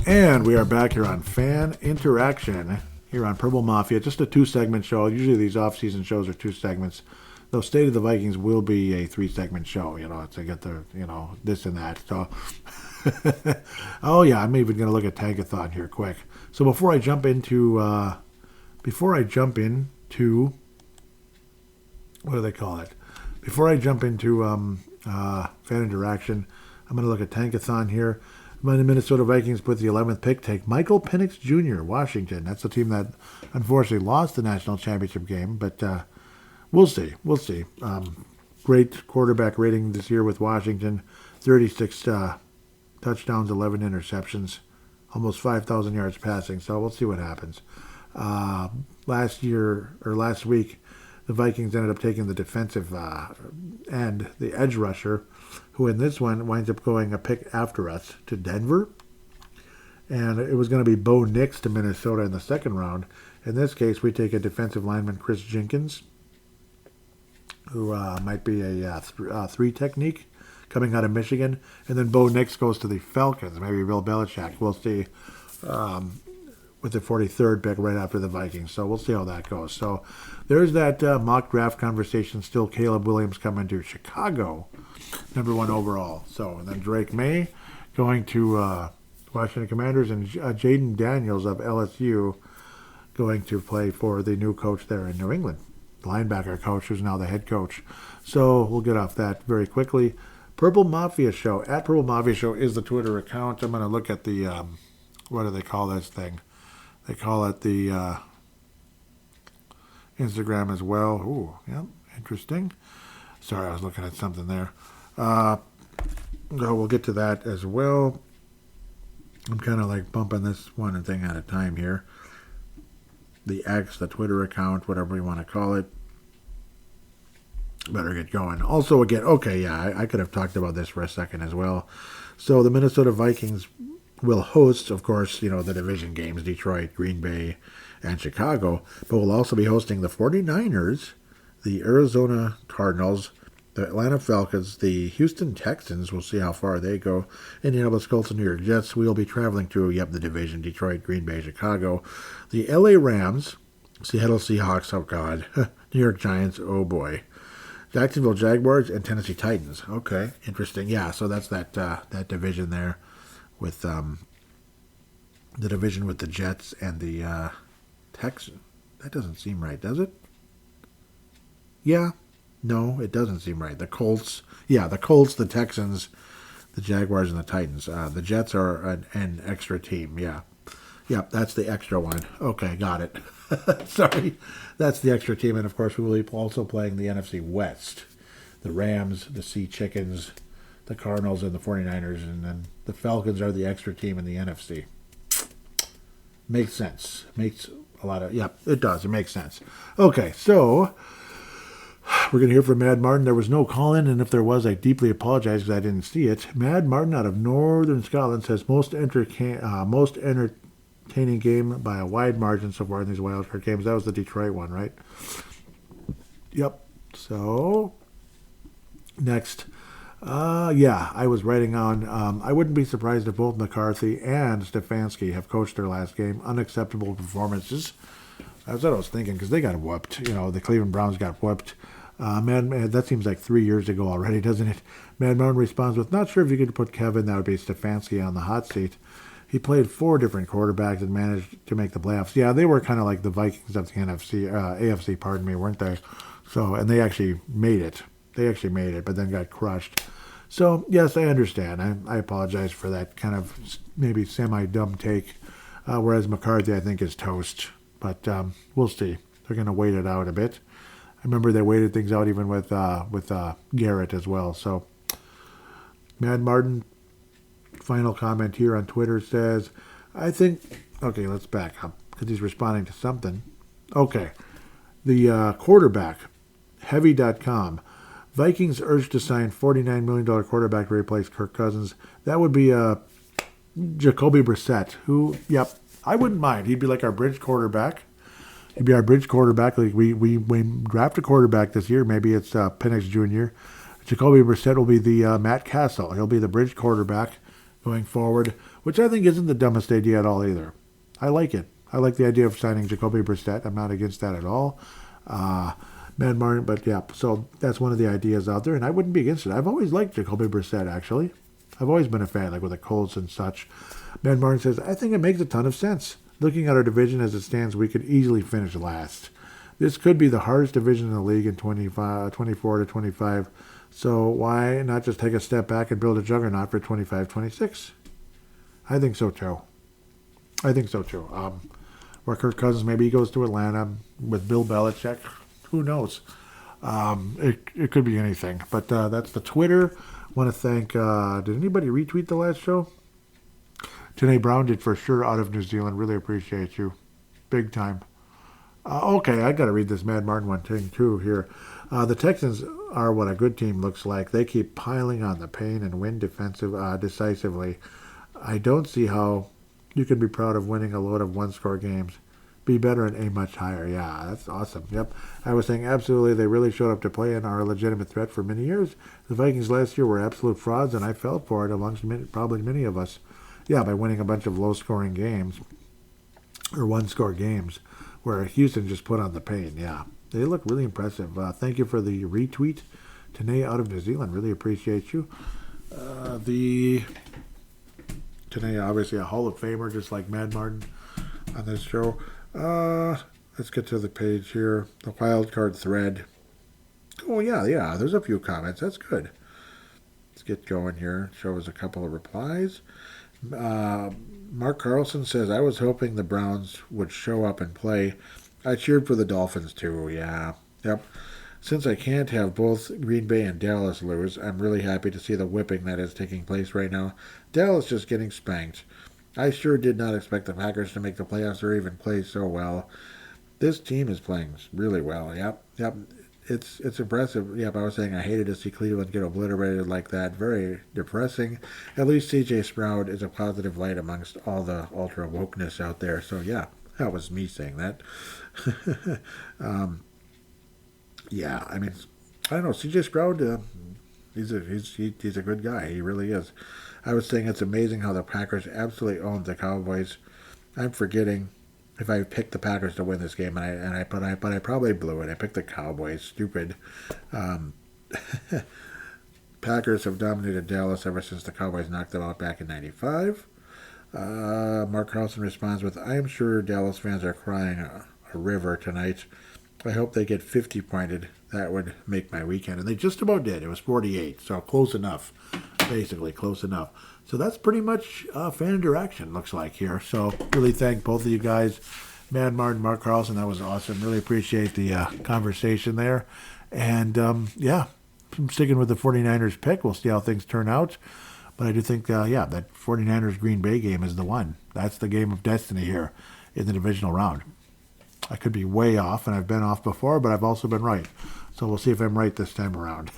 And we are back here on Fan Interaction, here on Purple Mafia. Just a 2-segment show. Usually these off-season shows are 2 segments. Though State of the Vikings will be a 3-segment show, to get the, this and that. So, oh yeah, I'm even going to look at Tankathon here quick. So before I jump into, what do they call it? Before I jump into Fan Interaction, I'm going to look at Tankathon here. The Minnesota Vikings put the 11th pick, take Michael Penix Jr., Washington. That's the team that unfortunately lost the national championship game, but we'll see. Great quarterback rating this year with Washington, 36 touchdowns, 11 interceptions, almost 5,000 yards passing, so we'll see what happens. Last week, the Vikings ended up taking the defensive end, the edge rusher, who in this one winds up going a pick after us to Denver. And it was going to be Bo Nix to Minnesota in the second round. In this case, we take a defensive lineman, Chris Jenkins, who might be a 3 technique coming out of Michigan. And then Bo Nix goes to the Falcons, maybe Bill Belichick. We'll see with the 43rd pick right after the Vikings. So we'll see how that goes. So there's that mock draft conversation. Still Caleb Williams coming to Chicago, number 1 overall. So and then Drake May going to Washington Commanders, and Jaden Daniels of LSU going to play for the new coach there in New England, linebacker coach who's now the head coach. So we'll get off that very quickly. Purple Mafia Show, at Purple Mafia Show is the Twitter account. I'm going to look at the, what do they call this thing? They call it the Instagram as well. Ooh, yeah, interesting. Sorry, I was looking at something there. We'll get to that as well. I'm kind of like bumping this one thing at a time here. The X, the Twitter account, whatever you want to call it. Better get going. Also, again, I could have talked about this for a second as well. So the Minnesota Vikings will host, of course, the division games, Detroit, Green Bay, and Chicago, but will also be hosting the 49ers, the Arizona Cardinals, the Atlanta Falcons, the Houston Texans. We'll see how far they go. Indianapolis Colts and New York Jets. We'll be traveling to, the division, Detroit, Green Bay, Chicago. The LA Rams, Seattle Seahawks, oh God, New York Giants, oh boy. Jacksonville Jaguars and Tennessee Titans. Okay, interesting. Yeah, so that's that division there with the division with the Jets and the Texans. That doesn't seem right, does it? Yeah. No, it doesn't seem right. The Colts, the Texans, the Jaguars, and the Titans. The Jets are an extra team, yeah. Yep, that's the extra one. Okay, got it. Sorry. That's the extra team. And, of course, we will be also playing the NFC West. The Rams, the Sea Chickens, the Cardinals, and the 49ers. And then the Falcons are the extra team in the NFC. Makes sense. Makes a lot of, it does. It makes sense. Okay, so we're going to hear from Mad Martin. There was no call-in, and if there was, I deeply apologize because I didn't see it. Mad Martin out of Northern Scotland says most entertaining game by a wide margin so far in these wildcard games. That was the Detroit one, right? Yep. So, next. I was writing on, I wouldn't be surprised if both McCarthy and Stefanski have coached their last game. Unacceptable performances. That's what I was thinking, because they got whooped. The Cleveland Browns got whooped. Man, that seems like 3 years ago already, doesn't it? Mad Martin responds with, not sure if you could put Kevin, that would be Stefanski, on the hot seat. He played 4 different quarterbacks and managed to make the playoffs. Yeah, they were kind of like the Vikings of the AFC, weren't they? So, and they actually made it. But then got crushed. So, yes, I understand. I apologize for that kind of maybe semi-dumb take. Whereas McCarthy, I think, is toast. But we'll see. They're going to wait it out a bit. I remember they waited things out even with Garrett as well. So, Mad Martin, final comment here on Twitter says, okay, let's back up because he's responding to something. Okay, the quarterback, heavy.com, Vikings urged to sign $49 million quarterback to replace Kirk Cousins. That would be Jacoby Brissett, who, I wouldn't mind. He'd be like our bridge quarterback. He'd be our bridge quarterback. Like we draft a quarterback this year. Maybe it's Penix Jr. Jacoby Brissett will be the Matt Castle. He'll be the bridge quarterback going forward, which I think isn't the dumbest idea at all either. I like it. I like the idea of signing Jacoby Brissett. I'm not against that at all. Mad Martin, but so that's one of the ideas out there, and I wouldn't be against it. I've always liked Jacoby Brissett, actually. I've always been a fan, like with the Colts and such. Mad Martin says, I think it makes a ton of sense. Looking at our division as it stands, we could easily finish last. This could be the hardest division in the league in 24 to 25, so why not just take a step back and build a juggernaut for 25-26? I think so, too. Where Kirk Cousins, maybe he goes to Atlanta with Bill Belichick. Who knows? It could be anything. But that's the Twitter. Want to thank, did anybody retweet the last show? Janae Brown did for sure out of New Zealand. Really appreciate you. Big time. Okay, I got to read this Mad Martin one thing too here. The Texans are what a good team looks like. They keep piling on the pain and win decisively. I don't see how you can be proud of winning a load of one-score games. Be better and aim much higher. Yeah, that's awesome. Yep. I was saying absolutely they really showed up to play and are a legitimate threat for many years. The Vikings last year were absolute frauds, and I fell for it amongst probably many of us. Yeah, by winning a bunch of low-scoring games or one-score games where Houston just put on the pain. Yeah, they look really impressive. Thank you for the retweet. Tanae out of New Zealand. Really appreciate you. Tanae, obviously a Hall of Famer, just like Mad Martin on this show. Let's get to the page here. The wild card thread. Oh, yeah. There's a few comments. That's good. Let's get going here. Show us a couple of replies. Mark Carlson says, I was hoping the Browns would show up and play. I cheered for the Dolphins, too. Yeah. Yep. Since I can't have both Green Bay and Dallas lose, I'm really happy to see the whipping that is taking place right now. Dallas just getting spanked. I sure did not expect the Packers to make the playoffs or even play so well. This team is playing really well. Yep. It's impressive. Yep, I was saying I hated to see Cleveland get obliterated like that. Very depressing. At least C.J. Stroud is a positive light amongst all the ultra wokeness out there. So yeah, that was me saying that. Yeah, I mean, I don't know. C.J. Stroud, he's a good guy. He really is. I was saying it's amazing how the Packers absolutely owned the Cowboys. I'm forgetting if I picked the Packers to win this game, but I probably blew it. I picked the Cowboys. Stupid. Packers have dominated Dallas ever since the Cowboys knocked them out back in '95. Mark Carlson responds with, I am sure Dallas fans are crying a river tonight. I hope they get 50 pointed. That would make my weekend. And they just about did. It was 48, so close enough. Basically, close enough. So that's pretty much fan interaction, looks like here. So really thank both of you guys, Mad Martin, Mark Carlson. That was awesome. Really appreciate the conversation there. And, I'm sticking with the 49ers pick. We'll see how things turn out. But I do think, that 49ers Green Bay game is the one. That's the game of destiny here. in the divisional round. I could be way off, and I've been off before, but I've also been right. So we'll see if I'm right this time around.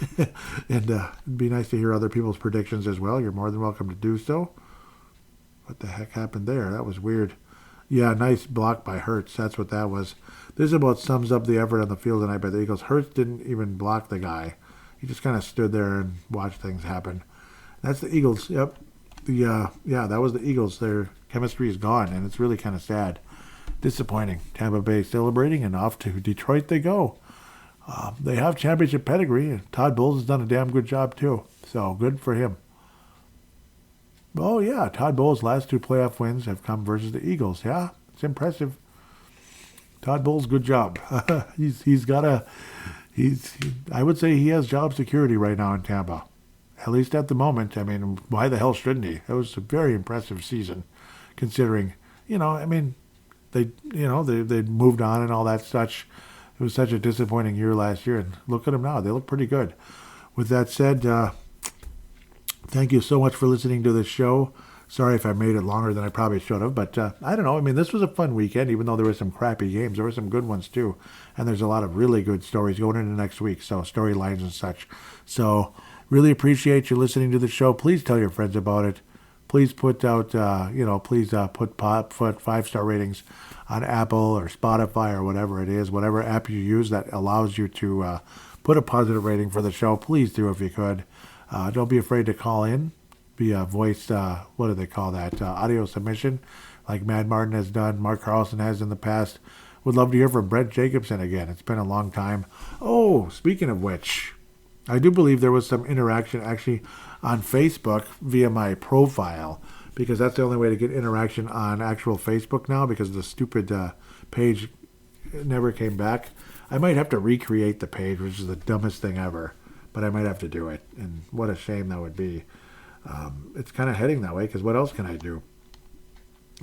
And it'd be nice to hear other people's predictions as well. You're more than welcome to do so. What the heck happened there? That was weird. Yeah, nice block by Hurts. That's what that was. This about sums up the effort on the field tonight by the Eagles. Hurts didn't even block the guy. He just kind of stood there and watched things happen. That's the Eagles. Yep. That was the Eagles. Their chemistry is gone, and it's really kind of sad. Disappointing. Tampa Bay celebrating, and off to Detroit they go. They have championship pedigree, and Todd Bowles has done a damn good job too. So good for him. Oh yeah, Todd Bowles' last 2 playoff wins have come versus the Eagles. Yeah, it's impressive. Todd Bowles, good job. I would say he has job security right now in Tampa. At least at the moment. I mean, why the hell shouldn't he? It was a very impressive season, considering, they moved on and all that such. It was such a disappointing year last year, and look at them now. They look pretty good. With that said, thank you so much for listening to this show. Sorry if I made it longer than I probably should have, but I don't know. I mean, this was a fun weekend, even though there were some crappy games. There were some good ones, too. And there's a lot of really good stories going into next week, so storylines and such. So really appreciate you listening to the show. Please tell your friends about it. Please put out, put 5-star ratings on Apple or Spotify or whatever it is, whatever app you use that allows you to put a positive rating for the show. Please do if you could. Don't be afraid to call in via voice, what do they call that, audio submission, like Mad Martin has done, Mark Carlson has in the past. Would love to hear from Brent Jacobson again. It's been a long time. Oh, speaking of which, I do believe there was some interaction actually on Facebook via my profile, because that's the only way to get interaction on actual Facebook now, because the stupid page never came back. I might have to recreate the page, which is the dumbest thing ever, but I might have to do it, and what a shame that would be. It's kind of heading that way, because what else can I do?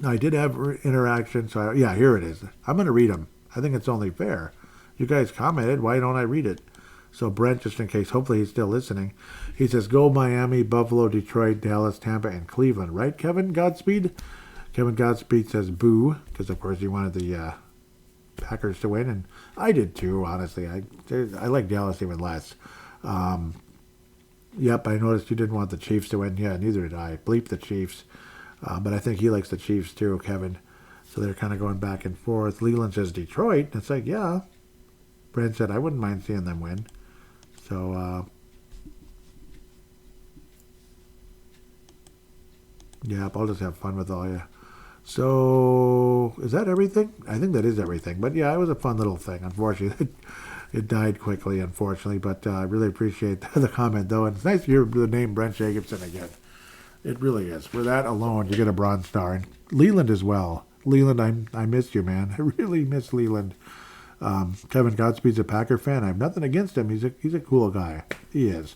I did have interaction, so here it is. I'm going to read them. I think it's only fair. You guys commented, why don't I read it? So Brent, just in case, hopefully he's still listening, he says, go Miami, Buffalo, Detroit, Dallas, Tampa, and Cleveland. Right, Kevin Godspeed? Kevin Godspeed says boo, because of course he wanted the Packers to win, and I did too, honestly. I like Dallas even less. Yep, I noticed you didn't want the Chiefs to win. Yeah, neither did I. Bleep the Chiefs. But I think he likes the Chiefs too, Kevin. So they're kind of going back and forth. Leland says Detroit. It's like, yeah. Brent said, I wouldn't mind seeing them win. So, yep, I'll just have fun with all you. So, is that everything? I think that is everything. But yeah, it was a fun little thing. Unfortunately, it died quickly, unfortunately. But I really appreciate the comment, though. And it's nice to hear the name Brent Jacobson again. It really is. For that alone, you get a Bronze Star. And Leland as well. Leland, I missed you, man. I really miss Leland. Kevin Godspeed's a Packer fan. I have nothing against him. He's a cool guy. He is.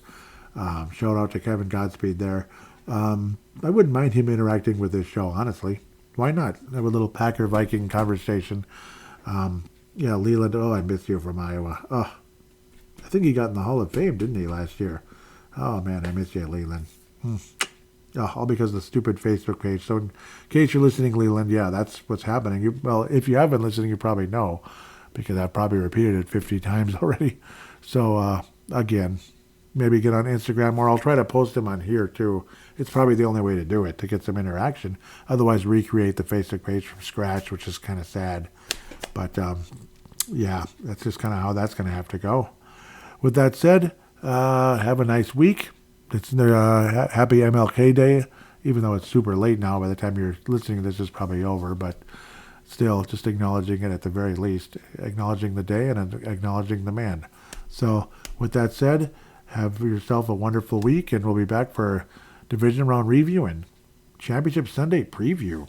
Shout out to Kevin Godspeed there. I wouldn't mind him interacting with this show, honestly. Why not? Have a little Packer-Viking conversation. Leland, I miss you from Iowa. Oh, I think he got in the Hall of Fame, didn't he, last year? Oh, man, I miss you, Leland. All because of the stupid Facebook page. So in case you're listening, Leland, yeah, that's what's happening. If you have been listening, you probably know, because I've probably repeated it 50 times already. So, again, maybe get on Instagram, or I'll try to post them on here, too. It's probably the only way to do it, to get some interaction. Otherwise, recreate the Facebook page from scratch, which is kind of sad. But, that's just kind of how that's going to have to go. With that said, have a nice week. It's happy MLK Day, even though it's super late now. By the time you're listening, this is probably over. But still, just acknowledging it at the very least. Acknowledging the day and acknowledging the man. So, with that said, have yourself a wonderful week, and we'll be back for Division Round Review and Championship Sunday Preview.